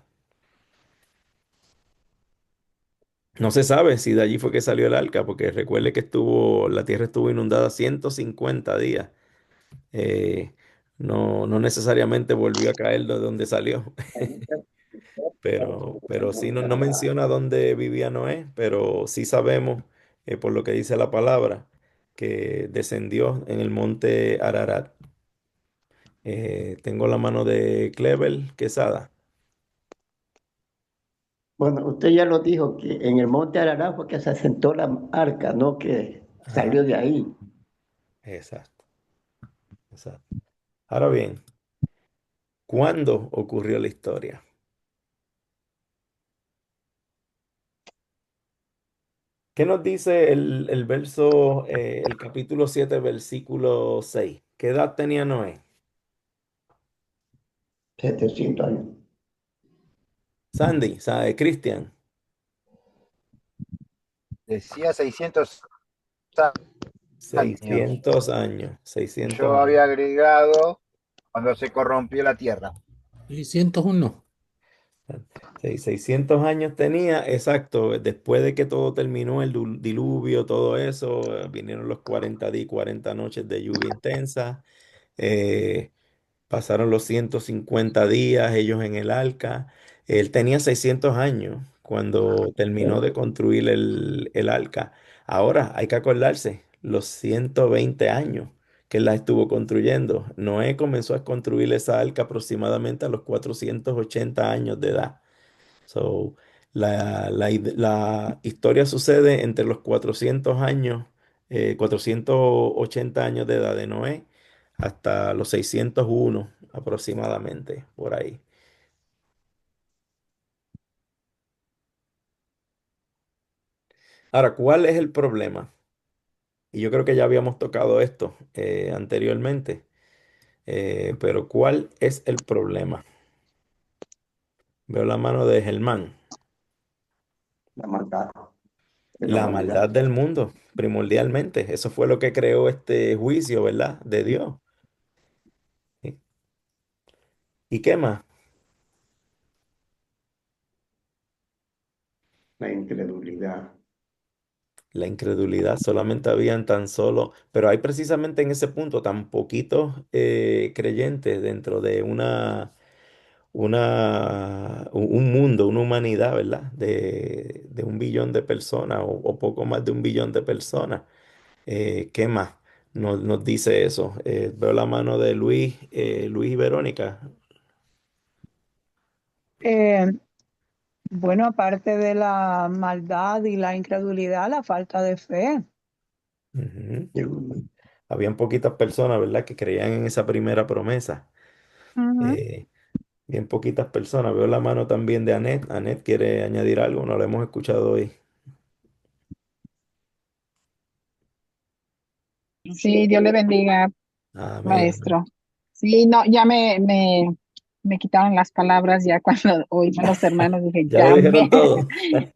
No se sabe si de allí fue que salió el arca, porque recuerde que la tierra estuvo inundada 150 días. Eh, no necesariamente volvió a caer de donde salió. Pero sí no menciona dónde vivía Noé, pero sí sabemos, por lo que dice la palabra, que descendió en el monte Ararat. Tengo la mano de Clever Quesada. Bueno, usted ya lo dijo, que en el monte Ararat fue que se asentó la arca, ¿no? Que Ajá, salió de ahí. exacto, exacto. Ahora bien, ¿cuándo ocurrió la historia? ¿Qué nos dice el verso, el capítulo 7 versículo 6? ¿Qué edad tenía Noé? 700 años. Sandy, ¿sabe? Cristian, Decía 600 años. 600 años, 600 Yo años. había agregado cuando se corrompió la tierra. 601. 600 años tenía, exacto, después de que todo terminó, el diluvio, todo eso, vinieron los 40 días, 40 noches de lluvia intensa. eh, Pasaron los 150 días, ellos en el arca. Él tenía 600 años cuando terminó de construir el arca. Ahora hay que acordarse, los 120 años que él la estuvo construyendo. Noé comenzó a construir esa arca aproximadamente a los 480 años de edad. So, la historia sucede entre los 400 años, 480 años de edad de Noé hasta los 601 aproximadamente, por ahí. Ahora, ¿cuál es el problema? Y yo creo que ya habíamos tocado esto anteriormente, pero ¿cuál es el problema? Veo la mano de Germán. La maldad de la La humanidad. maldad del mundo, primordialmente. Eso fue lo que creó este juicio, ¿verdad? De Dios. ¿Sí? ¿Y qué más? La incredulidad. La incredulidad, solamente habían tan solo, pero hay precisamente en ese punto tan poquitos creyentes dentro de un mundo, una humanidad, ¿verdad? De 1 billón de personas o poco más de 1 billón de personas. ¿Qué más nos dice eso? Veo la mano de Luis y Verónica. Eh, bueno, aparte de la maldad y la incredulidad, la falta de fe. Ujú. Habían poquitas personas, ¿verdad?, que creían en esa primera promesa. Ujú. Eh, Bien poquitas personas. Veo la mano también de Anet. Anet quiere añadir algo, no lo hemos escuchado hoy. Sí, Dios le bendiga, Amén, amén. maestro. Sí, no, ya me quitaron las palabras ya cuando oí a los hermanos, dije, Ya lo ya dijeron me, todo.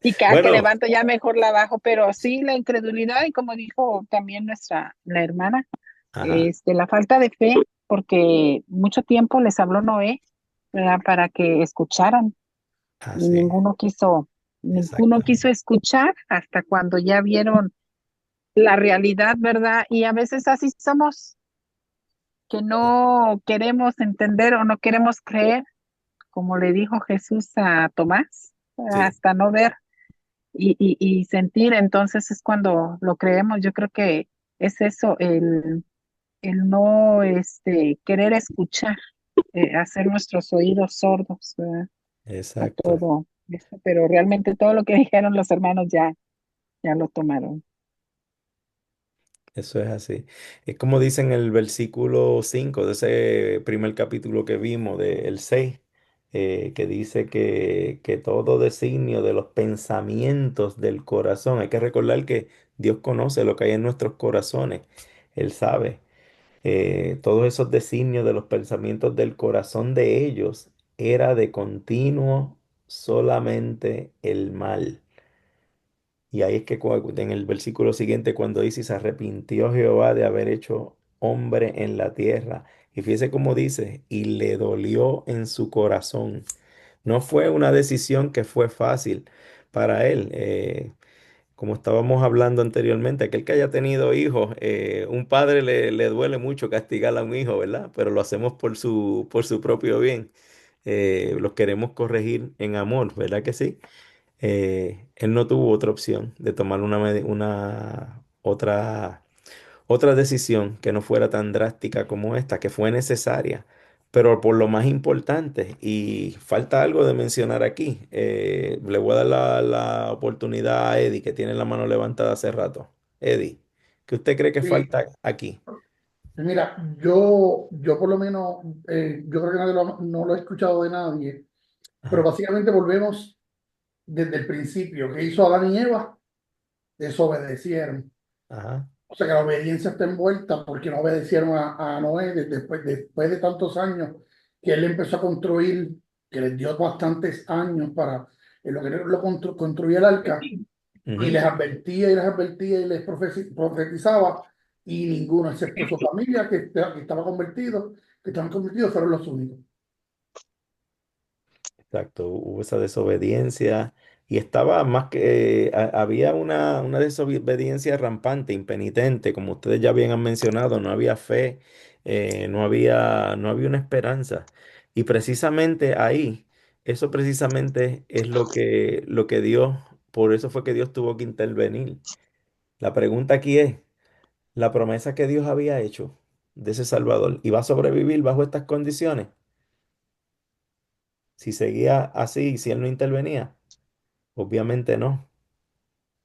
y cada que Bueno, levanto ya mejor la bajo, pero sí, la incredulidad y como dijo también la hermana, ajá, la falta de fe, porque mucho tiempo les habló Noé, ¿verdad? Para que escucharan y así, ninguno quiso exactamente. escuchar hasta cuando ya vieron la realidad, ¿verdad? Y a veces así somos, que no queremos entender o no queremos creer, como le dijo Jesús a Tomás, Sí, hasta no ver y sentir, entonces es cuando lo creemos. Yo creo que es eso, el no querer escuchar, hacer nuestros oídos sordos, ¿verdad? A exacto. todo eso, pero realmente todo lo que dijeron los hermanos ya lo tomaron. Eso es así. Es como dice en el versículo 5 de ese primer capítulo que vimos, del 6, que dice que todo designio de los pensamientos del corazón, hay que recordar que Dios conoce lo que hay en nuestros corazones. Él sabe. Todos esos designios de los pensamientos del corazón de ellos era de continuo solamente el mal. Y ahí es que en el versículo siguiente, cuando dice, se arrepintió Jehová de haber hecho hombre en la tierra. Y fíjese cómo dice, y le dolió en su corazón. No fue una decisión que fue fácil para él. Como estábamos hablando anteriormente, aquel que haya tenido hijos, un padre le duele mucho castigar a un hijo, ¿verdad? Pero lo hacemos por su propio bien. Los queremos corregir en amor, ¿verdad que sí? Él no tuvo otra opción de tomar otra decisión que no fuera tan drástica como esta, que fue necesaria. Pero por lo más importante, y falta algo de mencionar aquí, le voy a dar la oportunidad a Eddie, que tiene la mano levantada hace rato. Eddie, ¿qué usted cree que Sí, falta aquí? mira, yo por lo menos, yo creo que no lo he escuchado de nadie, pero Ajá, básicamente volvemos desde el principio, que hizo Adán y Eva, desobedecieron. ajá, O sea que la obediencia está envuelta porque no obedecieron a Noé después de tantos años que él empezó a construir, que les dio bastantes años para en lo que construía el arca, y ujú, les profetizaba, y ninguno, excepto su familia que estaban convertidos, fueron los únicos. exacto, hubo esa desobediencia y estaba más que, había una desobediencia rampante, impenitente, como ustedes ya bien han mencionado, no había fe no había una esperanza. Y precisamente ahí, eso precisamente es lo que Dios, por eso fue que Dios tuvo que intervenir. La pregunta aquí es, la promesa que Dios había hecho de ese Salvador, ¿iba a sobrevivir bajo estas condiciones? Si seguía así, si Él no intervenía, obviamente no.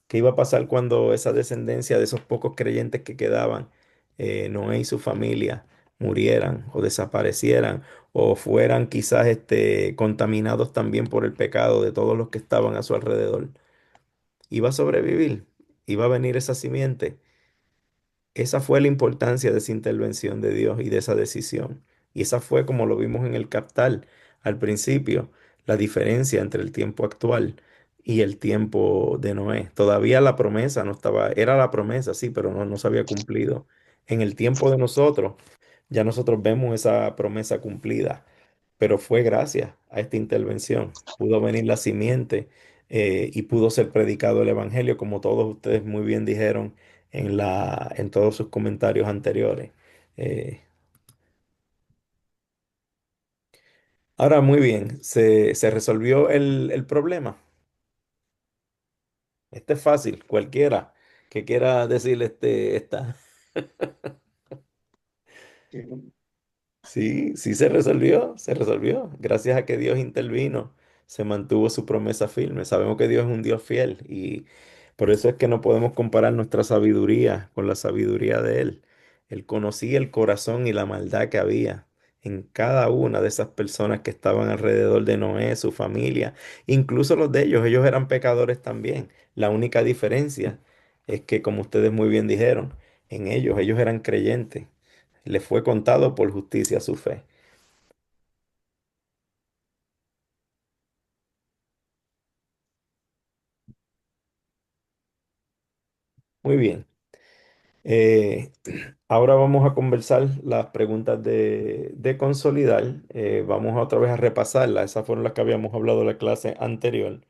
¿Qué iba a pasar cuando esa descendencia de esos pocos creyentes que quedaban, Noé y su familia, murieran o desaparecieran o fueran quizás contaminados también por el pecado de todos los que estaban a su alrededor? ¿Iba a sobrevivir? ¿Iba a venir esa simiente? Esa fue la importancia de esa intervención de Dios y de esa decisión. Y esa fue, como lo vimos en el capital al principio, la diferencia entre el tiempo actual y el tiempo de Noé. Todavía la promesa no estaba, era la promesa, sí, pero no se había cumplido. En el tiempo de nosotros, ya nosotros vemos esa promesa cumplida, pero fue gracias a esta intervención. Pudo venir la simiente, y pudo ser predicado el evangelio, como todos ustedes muy bien dijeron en todos sus comentarios anteriores. Eh, Ahora, muy bien, se resolvió el problema. Este es fácil, cualquiera que quiera decir esta. Sí, sí se resolvió, se resolvió. Gracias a que Dios intervino, se mantuvo su promesa firme. Sabemos que Dios es un Dios fiel y por eso es que no podemos comparar nuestra sabiduría con la sabiduría de Él. Él conocía el corazón y la maldad que había en cada una de esas personas que estaban alrededor de Noé, su familia, incluso los de ellos eran pecadores también. La única diferencia es que, como ustedes muy bien dijeron, en ellos eran creyentes. Le fue contado por justicia su fe. Muy bien. Eh, Ahora vamos a conversar las preguntas de consolidar. Vamos otra vez a repasarlas. Esas fueron las que habíamos hablado en la clase anterior.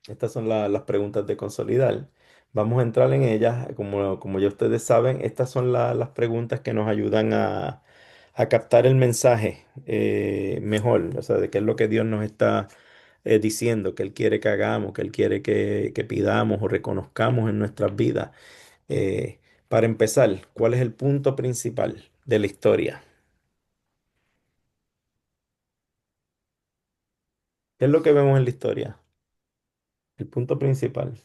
Estas son las preguntas de consolidar. Vamos a entrar en ellas. Como ya ustedes saben, estas son las preguntas que nos ayudan a captar el mensaje mejor. O sea, de qué es lo que Dios nos está diciendo, que Él quiere que hagamos, que Él quiere que pidamos o reconozcamos en nuestras vidas. Eh, para empezar, ¿cuál es el punto principal de la historia? ¿Qué es lo que vemos en la historia? El punto principal.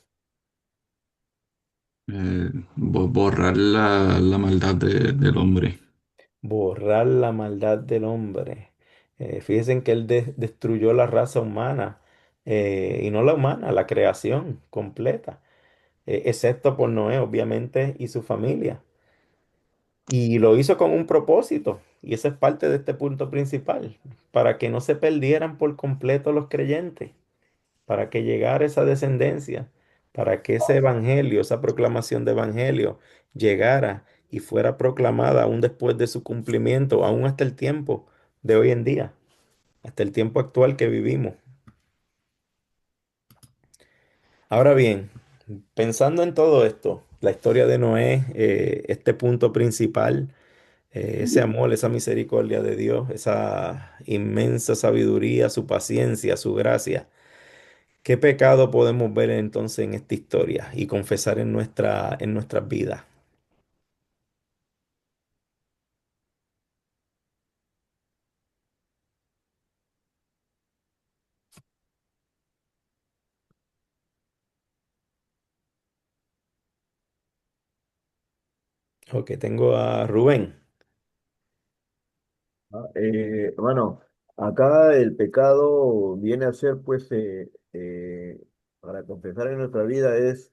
Borrar la maldad del hombre. Borrar la maldad del hombre. Fíjense que Él destruyó la raza humana, y no la humana, la creación completa, excepto por Noé, obviamente, y su familia. Y lo hizo con un propósito, y esa es parte de este punto principal, para que no se perdieran por completo los creyentes, para que llegara esa descendencia, para que ese evangelio, esa proclamación de evangelio llegara y fuera proclamada aún después de su cumplimiento, aún hasta el tiempo de hoy en día, hasta el tiempo actual que vivimos. Ahora bien, pensando en todo esto, la historia de Noé, este punto principal, ese amor, esa misericordia de Dios, esa inmensa sabiduría, su paciencia, su gracia. ¿Qué pecado podemos ver entonces en esta historia y confesar en nuestras vidas? Ok, tengo a Rubén. Bueno, acá el pecado viene a ser, pues, para confesar en nuestra vida, es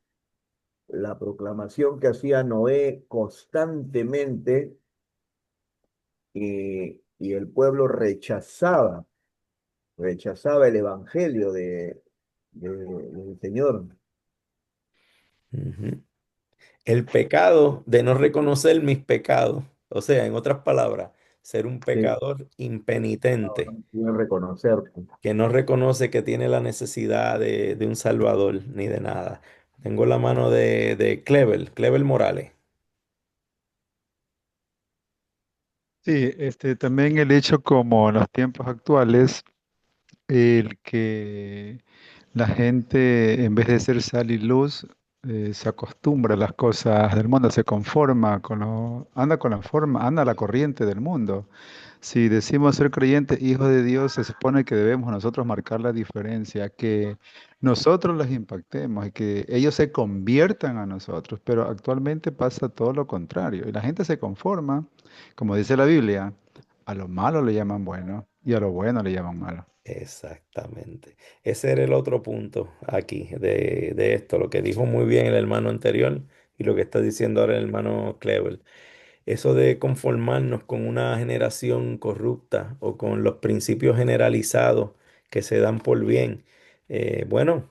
la proclamación que hacía Noé constantemente, y el pueblo rechazaba el evangelio del Señor. Ujú. El pecado de no reconocer mis pecados, o sea, en otras palabras, ser un Sí, pecador impenitente, no pueden reconocer. que no reconoce que tiene la necesidad de un salvador ni de nada. Tengo la mano de Clever Morales. Sí, también el hecho como en los tiempos actuales, el que la gente en vez de ser sal y luz, se acostumbra a las cosas del mundo, se conforma anda con la forma, anda a la corriente del mundo. Si decimos ser creyentes, hijos de Dios, se supone que debemos nosotros marcar la diferencia, que nosotros los impactemos y que ellos se conviertan a nosotros, pero actualmente pasa todo lo contrario y la gente se conforma, como dice la Biblia, a lo malo le llaman bueno y a lo bueno le llaman malo. Exactamente. Ese era el otro punto aquí de esto, lo que dijo muy bien el hermano anterior y lo que está diciendo ahora el hermano Clever. Eso de conformarnos con una generación corrupta o con los principios generalizados que se dan por bien. Bueno,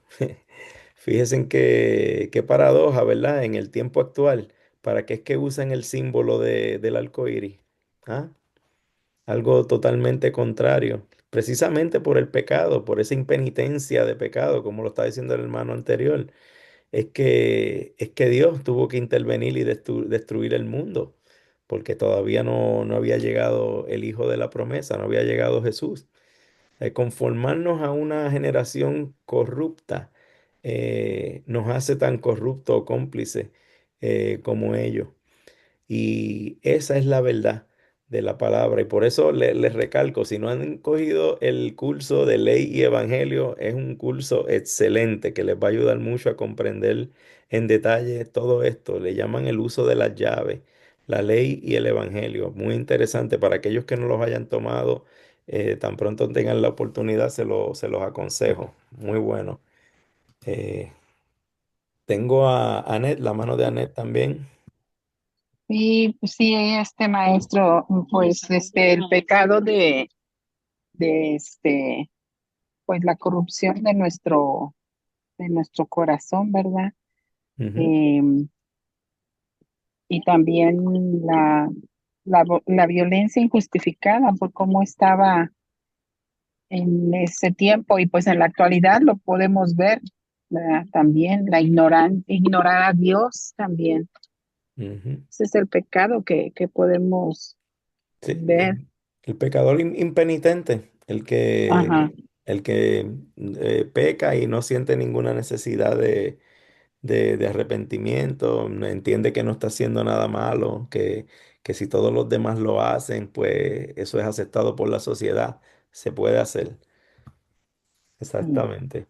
fíjense en qué paradoja, ¿verdad? En el tiempo actual, ¿para qué es que usan el símbolo del arco iris? ¿Ah? Algo totalmente contrario, precisamente por el pecado, por esa impenitencia de pecado, como lo está diciendo el hermano anterior. Es que Dios tuvo que intervenir y destruir el mundo, porque todavía no había llegado el Hijo de la promesa, no había llegado Jesús. Conformarnos a una generación corrupta nos hace tan corruptos o cómplices como ellos. Y esa es la verdad de la palabra. Y por eso les recalco, si no han cogido el curso de ley y evangelio, es un curso excelente que les va a ayudar mucho a comprender en detalle todo esto. Le llaman el uso de las llaves, la ley y el evangelio. Muy interesante para aquellos que no los hayan tomado. Tan pronto tengan la oportunidad, se los aconsejo. Muy bueno. Eh, tengo a Anet, la mano de Anet también. Y pues sí, maestro, pues el pecado de pues la corrupción de nuestro corazón, ¿verdad? Ujú. Em, y también la violencia injustificada por cómo estaba en ese tiempo y pues en la actualidad lo podemos ver, ¿verdad? También ignorar a Dios también. Ujú. Ese es el pecado que podemos Sí, ver. el pecador impenitente, Ajá. el que peca y no siente ninguna necesidad de arrepentimiento, no entiende que no está haciendo nada malo, que si todos los demás lo hacen, pues eso es aceptado por la sociedad, se puede hacer. Sí. Exactamente.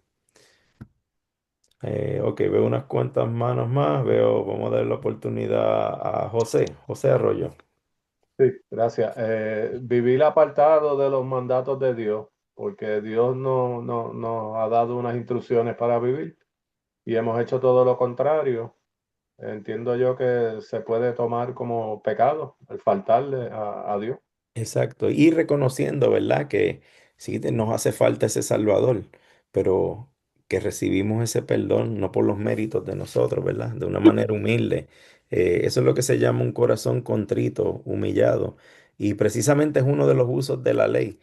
Ok, veo unas cuantas manos más, vamos a dar la oportunidad a José Arroyo. Sí, gracias. Vivir apartado de los mandatos de Dios, porque Dios no nos ha dado unas instrucciones para vivir y hemos hecho todo lo contrario. Entiendo yo que se puede tomar como pecado el faltarle a Dios. Exacto, y reconociendo, ¿verdad? Que sí nos hace falta ese Salvador, pero que recibimos ese perdón no por los méritos de nosotros, ¿verdad? De una manera humilde. Eso es lo que se llama un corazón contrito, humillado. Y precisamente es uno de los usos de la ley,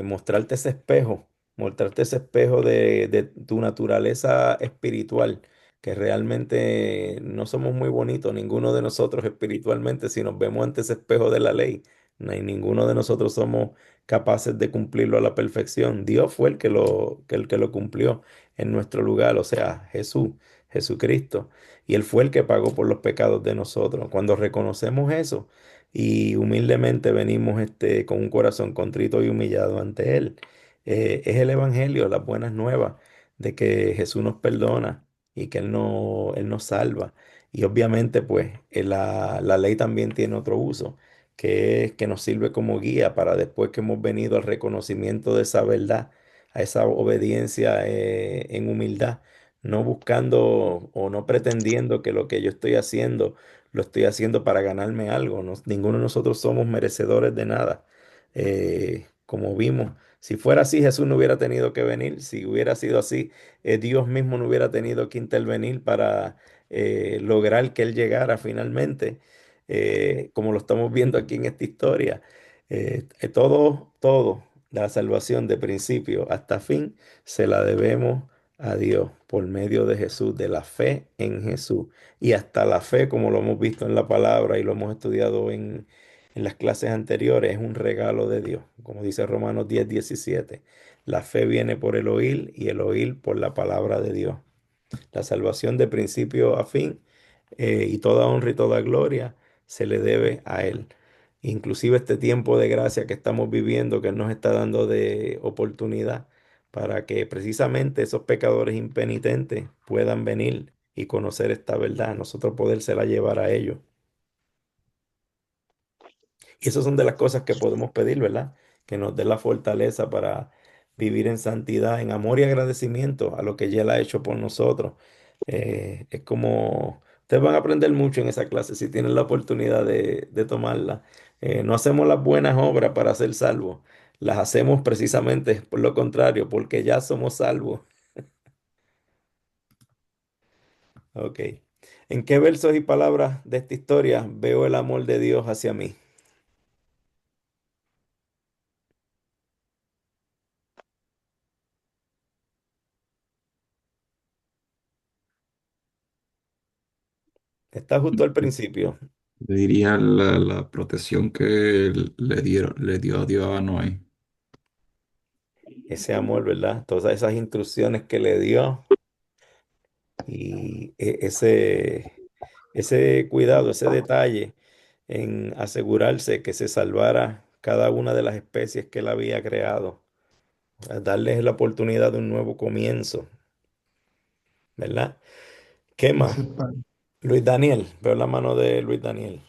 mostrarte ese espejo de tu naturaleza espiritual, que realmente no somos muy bonitos, ninguno de nosotros espiritualmente, si nos vemos ante ese espejo de la ley. No hay ninguno de nosotros somos capaces de cumplirlo a la perfección. Dios fue el que lo cumplió en nuestro lugar, o sea, Jesucristo. Y Él fue el que pagó por los pecados de nosotros. Cuando reconocemos eso y humildemente venimos con un corazón contrito y humillado ante Él, es el Evangelio, las buenas nuevas de que Jesús nos perdona y que Él nos salva. Y obviamente, pues, la ley también tiene otro uso que nos sirve como guía para después que hemos venido al reconocimiento de esa verdad, a esa obediencia en humildad, no buscando o no pretendiendo que lo que yo estoy haciendo lo estoy haciendo para ganarme algo. Ninguno de nosotros somos merecedores de nada. Como vimos, si fuera así, Jesús no hubiera tenido que venir. Si hubiera sido así, Dios mismo no hubiera tenido que intervenir para lograr que Él llegara finalmente, como lo estamos viendo aquí en esta historia. Todo, la salvación de principio hasta fin, se la debemos a Dios por medio de Jesús, de la fe en Jesús. Y hasta la fe, como lo hemos visto en la palabra y lo hemos estudiado en las clases anteriores, es un regalo de Dios. Como dice Romanos 10:17, la fe viene por el oír y el oír por la palabra de Dios. La salvación de principio a fin, y toda honra y toda gloria se le debe a Él. Inclusive este tiempo de gracia que estamos viviendo, que Él nos está dando de oportunidad para que precisamente esos pecadores impenitentes puedan venir y conocer esta verdad, nosotros podérsela llevar a ellos. Y esas son de las cosas que podemos pedir, ¿verdad? Que nos dé la fortaleza para vivir en santidad, en amor y agradecimiento a lo que ya Él ha hecho por nosotros. Es como, ustedes van a aprender mucho en esa clase si tienen la oportunidad de tomarla. No hacemos las buenas obras para ser salvos, las hacemos precisamente por lo contrario, porque ya somos salvos. Ok. ¿En qué versos y palabras de esta historia veo el amor de Dios hacia mí? Está justo al principio. Le diría la protección que le dio a Dios a Noé. Ese amor, ¿verdad? Todas esas instrucciones que le dio y ese cuidado, ese detalle en asegurarse que se salvara cada una de las especies que él había creado, a darles la oportunidad de un nuevo comienzo, ¿verdad? ¿Qué más? Ese pa- Luis Daniel, veo la mano de Luis Daniel.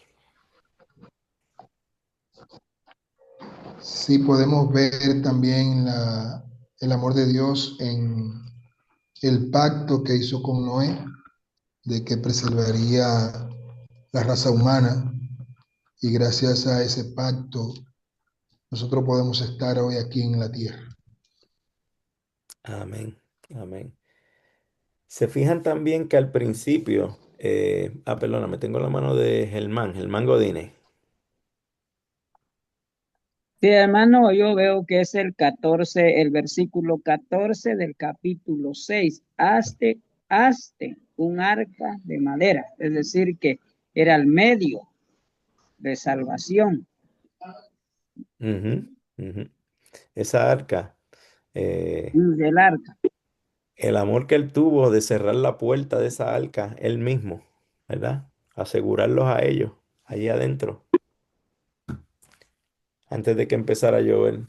Sí, podemos ver también el amor de Dios en el pacto que hizo con Noé, de que preservaría la raza humana, y gracias a ese pacto nosotros podemos estar hoy aquí en la tierra. Amén, amén. Se fijan también que al principio, perdóname, tengo la mano de Germán Godínez. Sí, hermano, yo veo que es el 14, el versículo 14 del capítulo 6. Hazte un arca de madera, es decir, que era el medio de salvación. Ujú, ujú. Esa arca, Del arca. el amor que él tuvo de cerrar la puerta de esa arca, él mismo, ¿verdad? Asegurarlos a ellos, allí adentro, antes de que empezara a llover.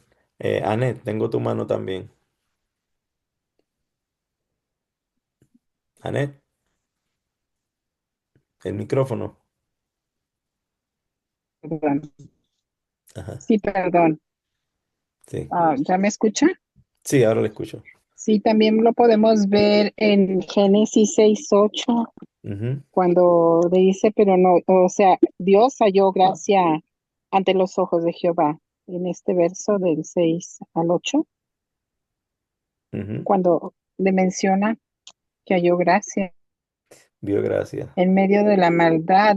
Anet, tengo tu mano también. Anet, el micrófono. Perdón. Ajá, Sí, perdón. sí. ¿Ya me escucha? Sí, ahora le escucho. Sí, también lo podemos ver en Génesis 6:8, Ujú, cuando dice, pero no, o sea, Dios halló gracia ante los ojos de Jehová. En este verso del 6 al 8, ujú. cuando le menciona que halló gracia Vio gracia. en medio de la maldad,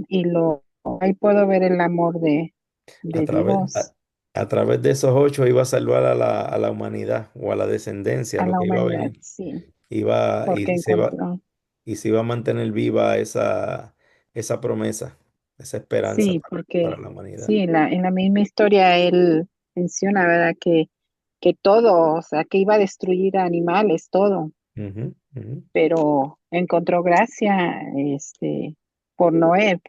ahí puedo ver el amor A de través, Dios a través de esos ocho iba a salvar a la humanidad o a la descendencia, a lo la que iba a humanidad, venir. sí, Iba, porque encontró, y se iba a mantener viva esa promesa, esa esperanza sí, para porque la humanidad. sí, en la misma historia él menciona, ¿verdad? Que todo, o sea, que iba a destruir a animales, todo, Ujú, ujú. pero encontró gracia, por Noé,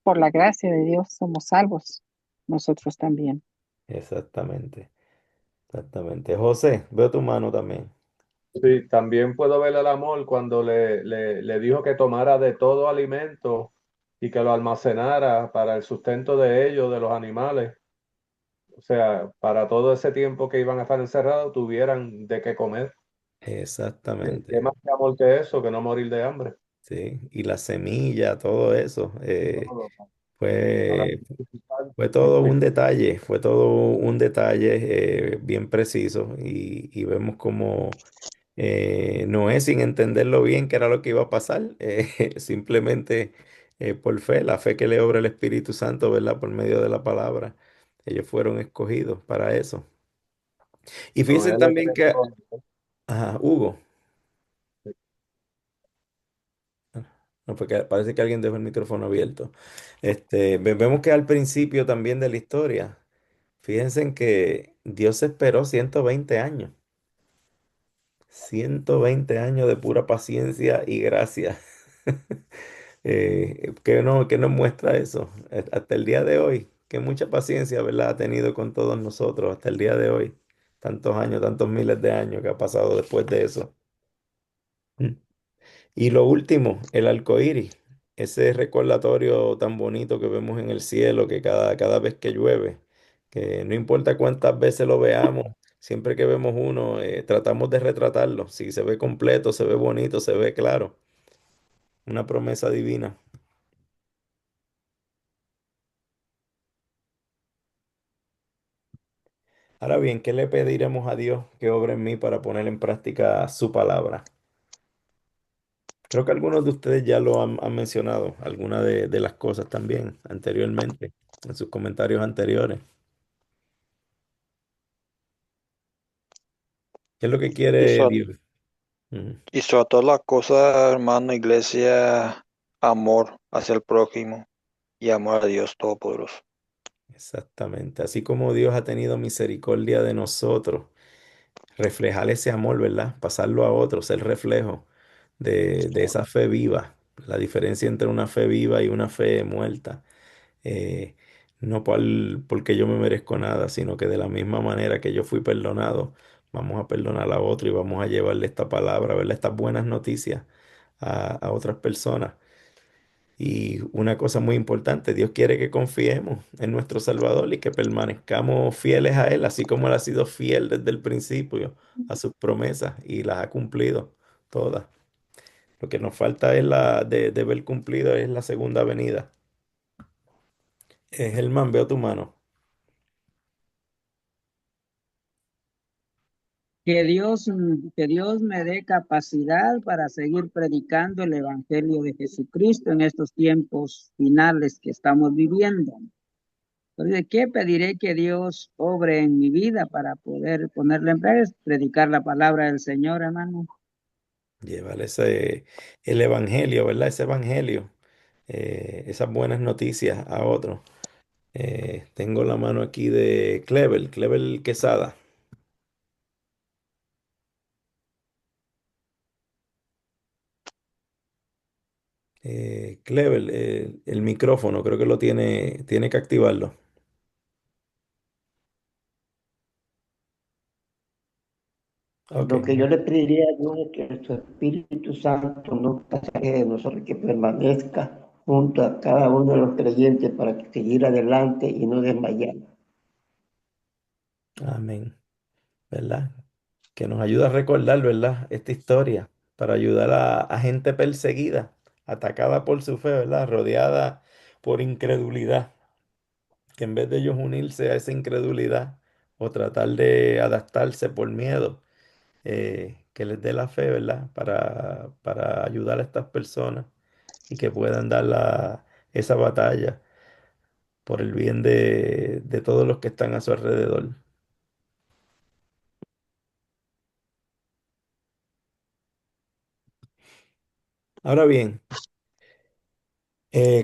por la gracia de Dios somos salvos, nosotros también. Exactamente, exactamente. José, veo tu mano también. Sí, también puedo ver el amor cuando le dijo que tomara de todo alimento y que lo almacenara para el sustento de ellos, de los animales. O sea, para todo ese tiempo que iban a estar encerrados, tuvieran de qué comer. ¿Qué Exactamente, más de amor que eso, que no morir de hambre? sí. Y la semilla, todo eso, Todo, para fue, fructificar, fue todo un fructificar. detalle, fue todo un detalle bien preciso y vemos como Noé, sin entenderlo bien qué era lo que iba a pasar, simplemente por fe, la fe que le obra el Espíritu Santo, ¿verdad? Por medio de la palabra, ellos fueron escogidos para eso. Y Con fíjense él le también que, creyó. ajá, Hugo, No, porque parece que alguien dejó el micrófono abierto. Vemos que al principio también de la historia, fíjense en que Dios esperó 120 años. 120 años de pura paciencia y gracia. ¿Qué nos muestra eso? Hasta el día de hoy, que mucha paciencia, ¿verdad? Ha tenido con todos nosotros hasta el día de hoy. Tantos años, tantos miles de años que ha pasado después de eso. Mm. Y lo último, el arco iris, ese recordatorio tan bonito que vemos en el cielo, que cada vez que llueve, que no importa cuántas veces lo veamos, siempre que vemos uno, tratamos de retratarlo. Si se ve completo, se ve bonito, se ve claro. Una promesa divina. Ahora bien, ¿qué le pediremos a Dios que obre en mí para poner en práctica su palabra? Creo que algunos de ustedes ya lo han mencionado, algunas de las cosas también anteriormente, en sus comentarios anteriores. ¿Qué es lo que Y, quiere so- Dios? Ujú. y sobre todas las cosas, hermano, iglesia, amor hacia el prójimo y amor a Dios Todopoderoso. Exactamente. Así como Dios ha tenido misericordia de nosotros, reflejar ese amor, ¿verdad? Pasarlo a otros, ser reflejo de esa fe viva. La diferencia entre una fe viva y una fe muerta. eh, no porque yo me merezco nada, sino que de la misma manera que yo fui perdonado, vamos a perdonar a otro y vamos a llevarle esta palabra, ¿verdad? Estas buenas noticias a otras personas. Y una cosa muy importante, Dios quiere que confiemos en nuestro Salvador y que permanezcamos fieles a Él, así como Él ha sido fiel desde el principio a sus promesas y las ha cumplido todas. Lo que nos falta es de ver cumplido es la segunda venida. Germán, veo tu mano. Que Dios me dé capacidad para seguir predicando el Evangelio de Jesucristo en estos tiempos finales que estamos viviendo. Entonces, ¿qué pediré que Dios obre en mi vida para poder ponerle en práctica? Predicar la palabra del Señor, hermano. Llevar el Evangelio, ¿verdad? Ese Evangelio, esas buenas noticias a otros. Tengo la mano aquí de Clever Quesada. Clever, el micrófono, creo que tiene que activarlo. Ok, Lo que yo le pediría a Dios es que su Espíritu Santo no pasaje de nosotros, que permanezca junto a cada uno de los creyentes para que seguir adelante y no desmayar. amén, ¿verdad? Que nos ayuda a recordar, ¿verdad? Esta historia para ayudar a gente perseguida, atacada por su fe, ¿verdad? Rodeada por incredulidad, que en vez de ellos unirse a esa incredulidad o tratar de adaptarse por miedo, que les dé la fe, ¿verdad? Para ayudar a estas personas y que puedan dar esa batalla por el bien de todos los que están a su alrededor. Ahora bien,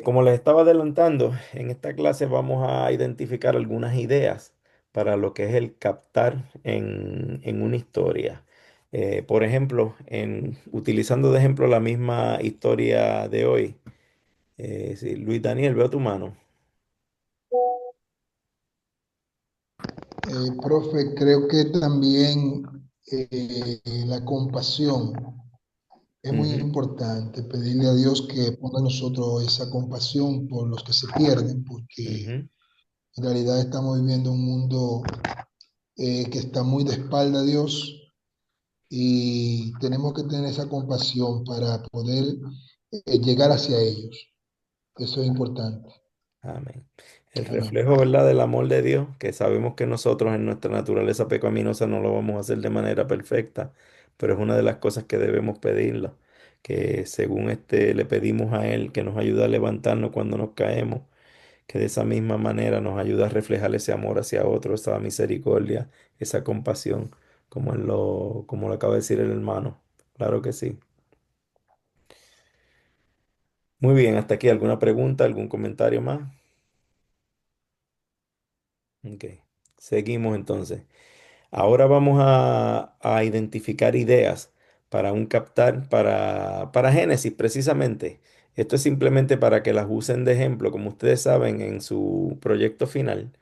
como les estaba adelantando, en esta clase vamos a identificar algunas ideas para lo que es el captar en una historia. Por ejemplo, utilizando de ejemplo la misma historia de hoy. Sí, Luis Daniel, veo tu mano. Profe, creo que también la compasión es muy Ujú, importante. Pedirle a Dios que ponga en nosotros esa compasión por los que se pierden, porque ujú. en realidad estamos viviendo un mundo que está muy de espalda a Dios y tenemos que tener esa compasión para poder llegar hacia ellos. Eso es importante. Amén. El Amén. reflejo, ¿verdad? Del amor de Dios, que sabemos que nosotros en nuestra naturaleza pecaminosa no lo vamos a hacer de manera perfecta, pero es una de las cosas que debemos pedirle, que según le pedimos a Él que nos ayude a levantarnos cuando nos caemos, que de esa misma manera nos ayuda a reflejar ese amor hacia otros, esa misericordia, esa compasión, como lo acaba de decir el hermano. Claro que sí. Muy bien, hasta aquí. ¿Alguna pregunta, algún comentario más? Ok, seguimos entonces. Ahora vamos a identificar ideas para un captar para Génesis precisamente. Esto es simplemente para que las usen de ejemplo, como ustedes saben, en su proyecto final.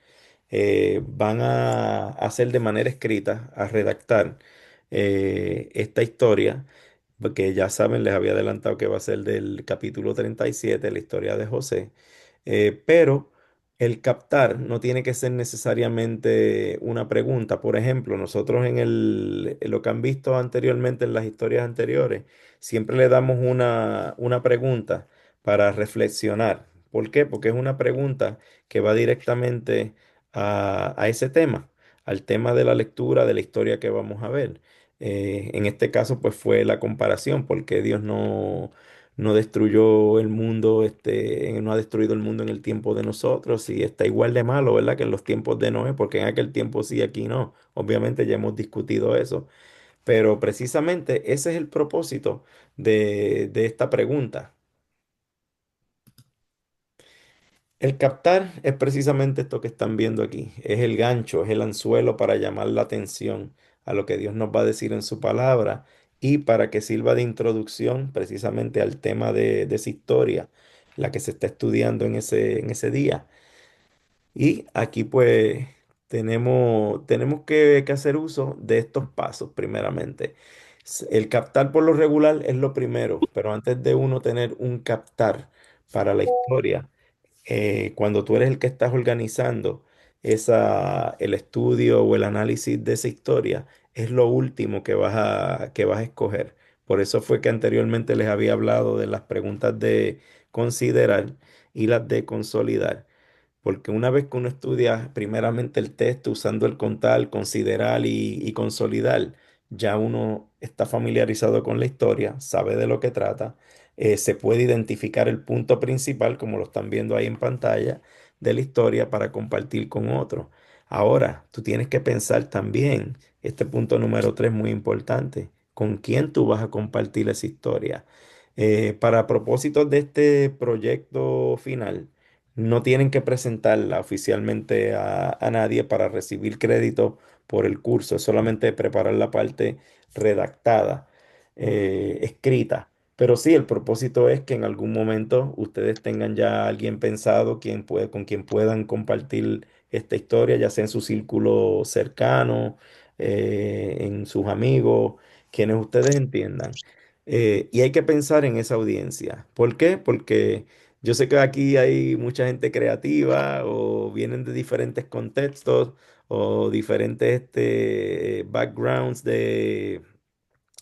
Van a hacer de manera escrita, a redactar esta historia, porque ya saben, les había adelantado que va a ser del capítulo 37 la historia de José. Pero el captar no tiene que ser necesariamente una pregunta. Por ejemplo, nosotros en lo que han visto anteriormente en las historias anteriores, siempre le damos una pregunta para reflexionar. ¿Por qué? Porque es una pregunta que va directamente a ese tema, al tema de la lectura de la historia que vamos a ver. En este caso, pues fue la comparación, porque Dios no destruyó el mundo, no ha destruido el mundo en el tiempo de nosotros y está igual de malo, ¿verdad? Que en los tiempos de Noé, porque en aquel tiempo sí, aquí no. Obviamente ya hemos discutido eso, pero precisamente ese es el propósito de esta pregunta. El captar es precisamente esto que están viendo aquí. Es el gancho, es el anzuelo para llamar la atención a lo que Dios nos va a decir en su palabra y para que sirva de introducción precisamente al tema de esa historia, la que se está estudiando en ese día. Y aquí pues tenemos que hacer uso de estos pasos primeramente. El captar por lo regular es lo primero, pero antes de uno tener un captar para la historia, cuando tú eres el que estás organizando el estudio o el análisis de esa historia, es lo último que vas a escoger. Por eso fue que anteriormente les había hablado de las preguntas de considerar y las de consolidar. Porque una vez que uno estudia primeramente el texto usando el contar, considerar y consolidar, ya uno está familiarizado con la historia, sabe de lo que trata, se puede identificar el punto principal, como lo están viendo ahí en pantalla, de la historia para compartir con otros. Ahora, tú tienes que pensar también, este punto número 3 muy importante, con quién tú vas a compartir esa historia. Para propósitos de este proyecto final, no tienen que presentarla oficialmente a nadie para recibir crédito por el curso, es solamente preparar la parte redactada, escrita. Pero sí, el propósito es que en algún momento ustedes tengan ya a alguien pensado con quien puedan compartir esta historia, ya sea en su círculo cercano, en sus amigos, quienes ustedes entiendan. Y hay que pensar en esa audiencia. ¿Por qué? Porque yo sé que aquí hay mucha gente creativa o vienen de diferentes contextos o diferentes backgrounds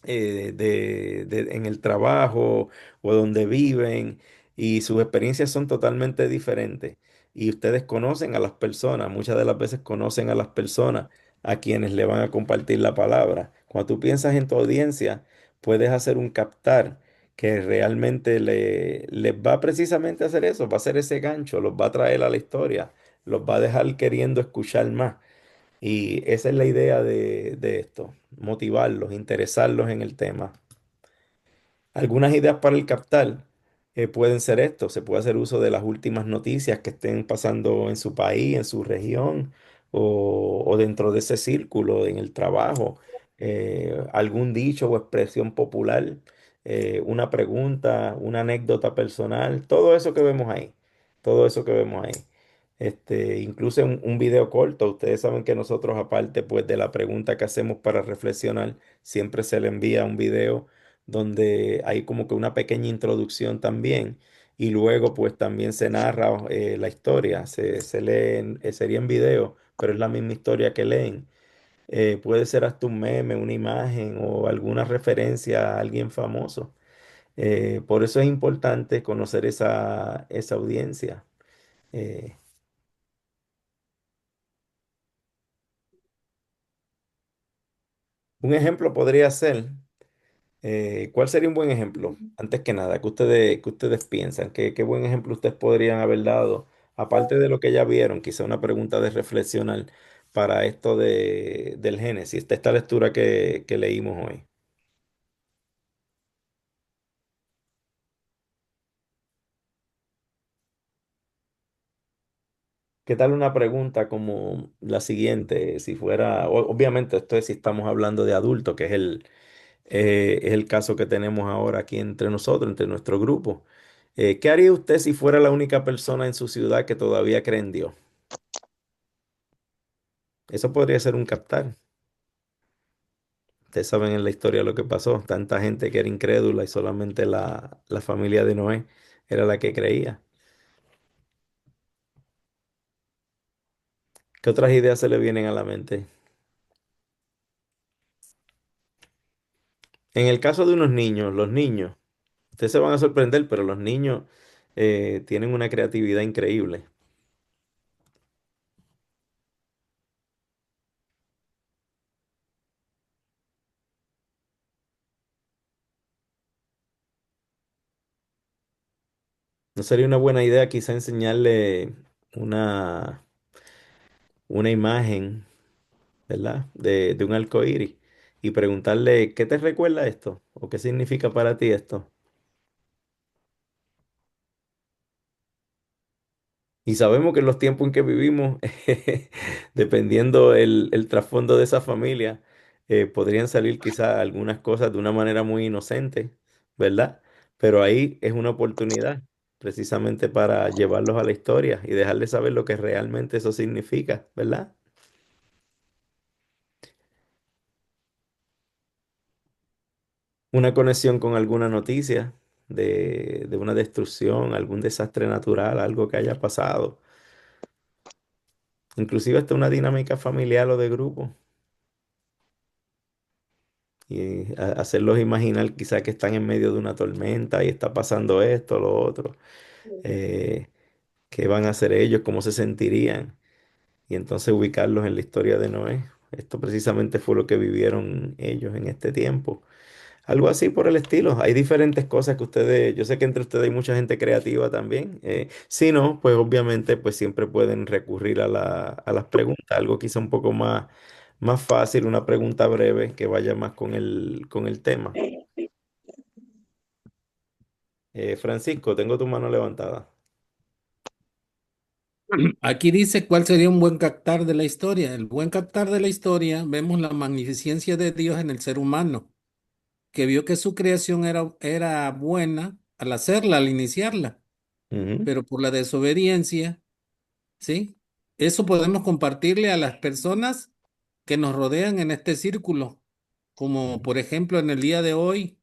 en el trabajo o donde viven y sus experiencias son totalmente diferentes. Y ustedes conocen a las personas, muchas de las veces conocen a las personas a quienes le van a compartir la palabra. Cuando tú piensas en tu audiencia, puedes hacer un captar que realmente les va precisamente a hacer eso, va a hacer ese gancho, los va a traer a la historia, los va a dejar queriendo escuchar más. Y esa es la idea de esto, motivarlos, interesarlos en el tema. Algunas ideas para el capital pueden ser esto. Se puede hacer uso de las últimas noticias que estén pasando en su país, en su región o dentro de ese círculo, en el trabajo. Algún dicho o expresión popular, una pregunta, una anécdota personal, todo eso que vemos ahí. Todo eso que vemos ahí. Incluso un video corto. Ustedes saben que nosotros, aparte pues, de la pregunta que hacemos para reflexionar, siempre se le envía un video donde hay como que una pequeña introducción también y luego pues también se narra la historia, se lee, sería en video, pero es la misma historia que leen. Puede ser hasta un meme, una imagen o alguna referencia a alguien famoso. Por eso es importante conocer esa audiencia. Eh, un ejemplo podría ser, ¿cuál sería un buen ejemplo? Antes que nada, ¿qué ustedes piensan? ¿Qué buen ejemplo ustedes podrían haber dado? Aparte de lo que ya vieron, quizá una pregunta de reflexionar para esto del Génesis, de esta lectura que leímos hoy. ¿Qué tal una pregunta como la siguiente? Si fuera, obviamente esto es si estamos hablando de adultos, que es el caso que tenemos ahora aquí entre nosotros, entre nuestro grupo. ¿Qué haría usted si fuera la única persona en su ciudad que todavía cree en Dios? Eso podría ser un captar. Ustedes saben en la historia lo que pasó. Tanta gente que era incrédula y solamente la familia de Noé era la que creía. ¿Qué otras ideas se le vienen a la mente? En el caso de unos niños, los niños, ustedes se van a sorprender, pero los niños tienen una creatividad increíble. ¿No sería una buena idea quizá enseñarle una, una imagen, ¿verdad? De un arco iris y preguntarle, ¿qué te recuerda esto? ¿O qué significa para ti esto? Y sabemos que en los tiempos en que vivimos, dependiendo el trasfondo de esa familia, podrían salir quizá algunas cosas de una manera muy inocente, ¿verdad? Pero ahí es una oportunidad precisamente para llevarlos a la historia y dejarles saber lo que realmente eso significa, ¿verdad? Una conexión con alguna noticia de una destrucción, algún desastre natural, algo que haya pasado. Inclusive hasta una dinámica familiar o de grupo. Y hacerlos imaginar quizá que están en medio de una tormenta y está pasando esto, lo otro. eh, ¿Qué van a hacer ellos? ¿Cómo se sentirían? Y entonces ubicarlos en la historia de Noé. Esto precisamente fue lo que vivieron ellos en este tiempo. Algo así por el estilo. Hay diferentes cosas que ustedes, yo sé que entre ustedes hay mucha gente creativa también. Si no, pues obviamente pues siempre pueden recurrir a las preguntas. Algo quizá un poco más fácil, una pregunta breve que vaya más con el tema. Francisco, tengo tu mano levantada. Aquí dice cuál sería un buen captar de la historia. El buen captar de la historia, vemos la magnificencia de Dios en el ser humano, que vio que su creación era buena al hacerla, al iniciarla, Ujú, pero por la desobediencia, ¿sí? Eso podemos compartirle a las personas que nos rodean en este círculo, como por ejemplo en el día de hoy,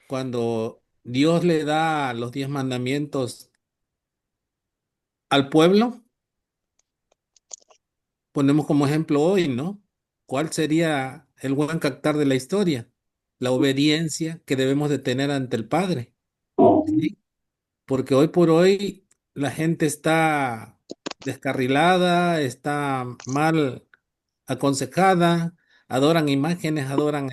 cuando Dios le da los 10 mandamientos al pueblo. Ponemos como ejemplo hoy, ¿no? ¿Cuál sería el buen captar de la historia? La obediencia que debemos de tener ante el Padre, ujú, ¿sí? Porque hoy por hoy la gente está descarrilada, está mal aconsejada, adoran imágenes, adoran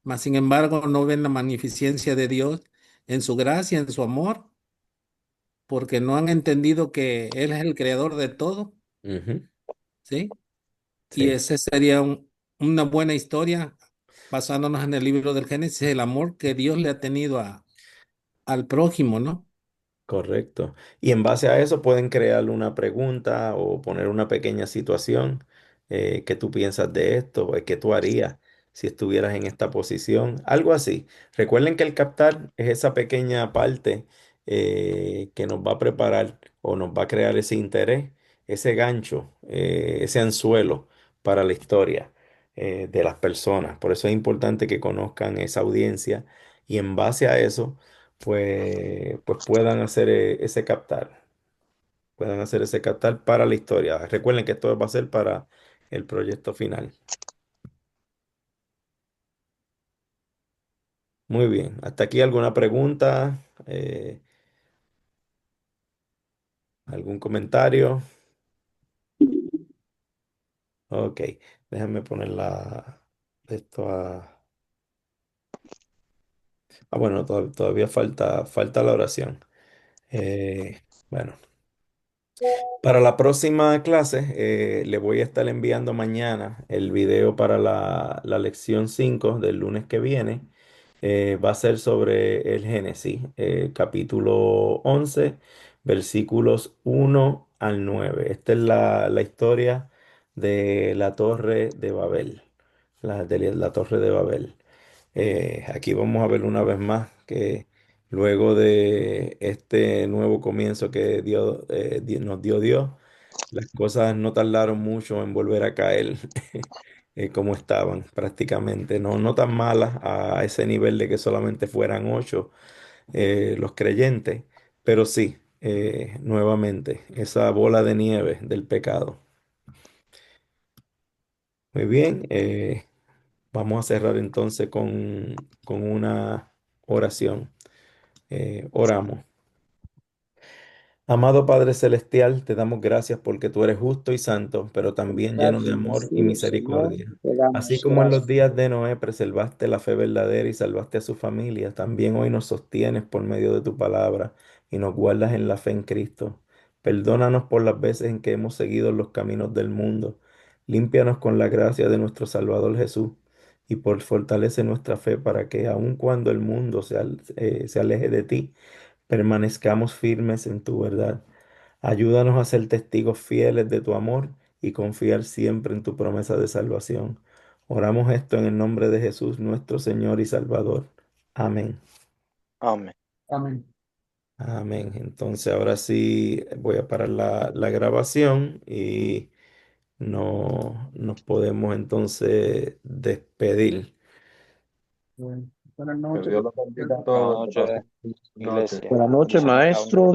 mas sin embargo no ven la magnificencia de Dios en su gracia, en su amor, porque no han entendido que Él es el creador de todo, ujú. ¿sí? Y Sí. ese sería una buena historia basándonos en el libro del Génesis, el amor que Dios le ha tenido al prójimo, ¿no? Correcto. Y en base a eso pueden crear una pregunta o poner una pequeña situación. ¿Qué tú piensas de esto? ¿Qué tú harías si estuvieras en esta posición? Algo así. Recuerden que el captar es esa pequeña parte que nos va a preparar o nos va a crear ese interés, ese gancho, ese anzuelo para la historia de las personas. Por eso es importante que conozcan esa audiencia y en base a eso pues puedan hacer puedan hacer ese captar para la historia. Recuerden que esto va a ser para el proyecto final. Muy bien, hasta aquí alguna pregunta, algún comentario. Ok, déjame poner esto a... Ah, bueno, todavía falta la oración. Bueno. Para la próxima clase, le voy a estar enviando mañana el video para la lección 5 del lunes que viene. Va a ser sobre el Génesis, capítulo 11, versículos 1 al 9. Esta es la historia de la Torre de Babel, la Torre de Babel. Aquí vamos a ver una vez más que luego de este nuevo comienzo que nos dio Dios, las cosas no tardaron mucho en volver a caer como estaban prácticamente. No, no tan malas a ese nivel de que solamente fueran 8 los creyentes, pero sí, nuevamente, esa bola de nieve del pecado. Muy bien, vamos a cerrar entonces con una oración. Oramos. Amado Padre Celestial, te damos gracias porque tú eres justo y santo, pero también lleno de amor y Sí, Señor, misericordia. te Así damos como en los gracias. días de Noé preservaste la fe verdadera y salvaste a su familia, también hoy nos sostienes por medio de tu palabra y nos guardas en la fe en Cristo. Perdónanos por las veces en que hemos seguido los caminos del mundo. Límpianos con la gracia de nuestro Salvador Jesús y por fortalece nuestra fe para que aun cuando el mundo se aleje de ti, permanezcamos firmes en tu verdad. Ayúdanos a ser testigos fieles de tu amor y confiar siempre en tu promesa de salvación. Oramos esto en el nombre de Jesús, nuestro Señor y Salvador. Amén. Amén. Amén. Amén. Entonces ahora sí voy a parar la grabación y no nos podemos entonces despedir. Bueno, buenas Que noches. Dios los bendiga a Buenas todos. Que noches, pasen buenas noches. iglesia. Buenas noches, Bendiciones a cada uno de maestro. ustedes.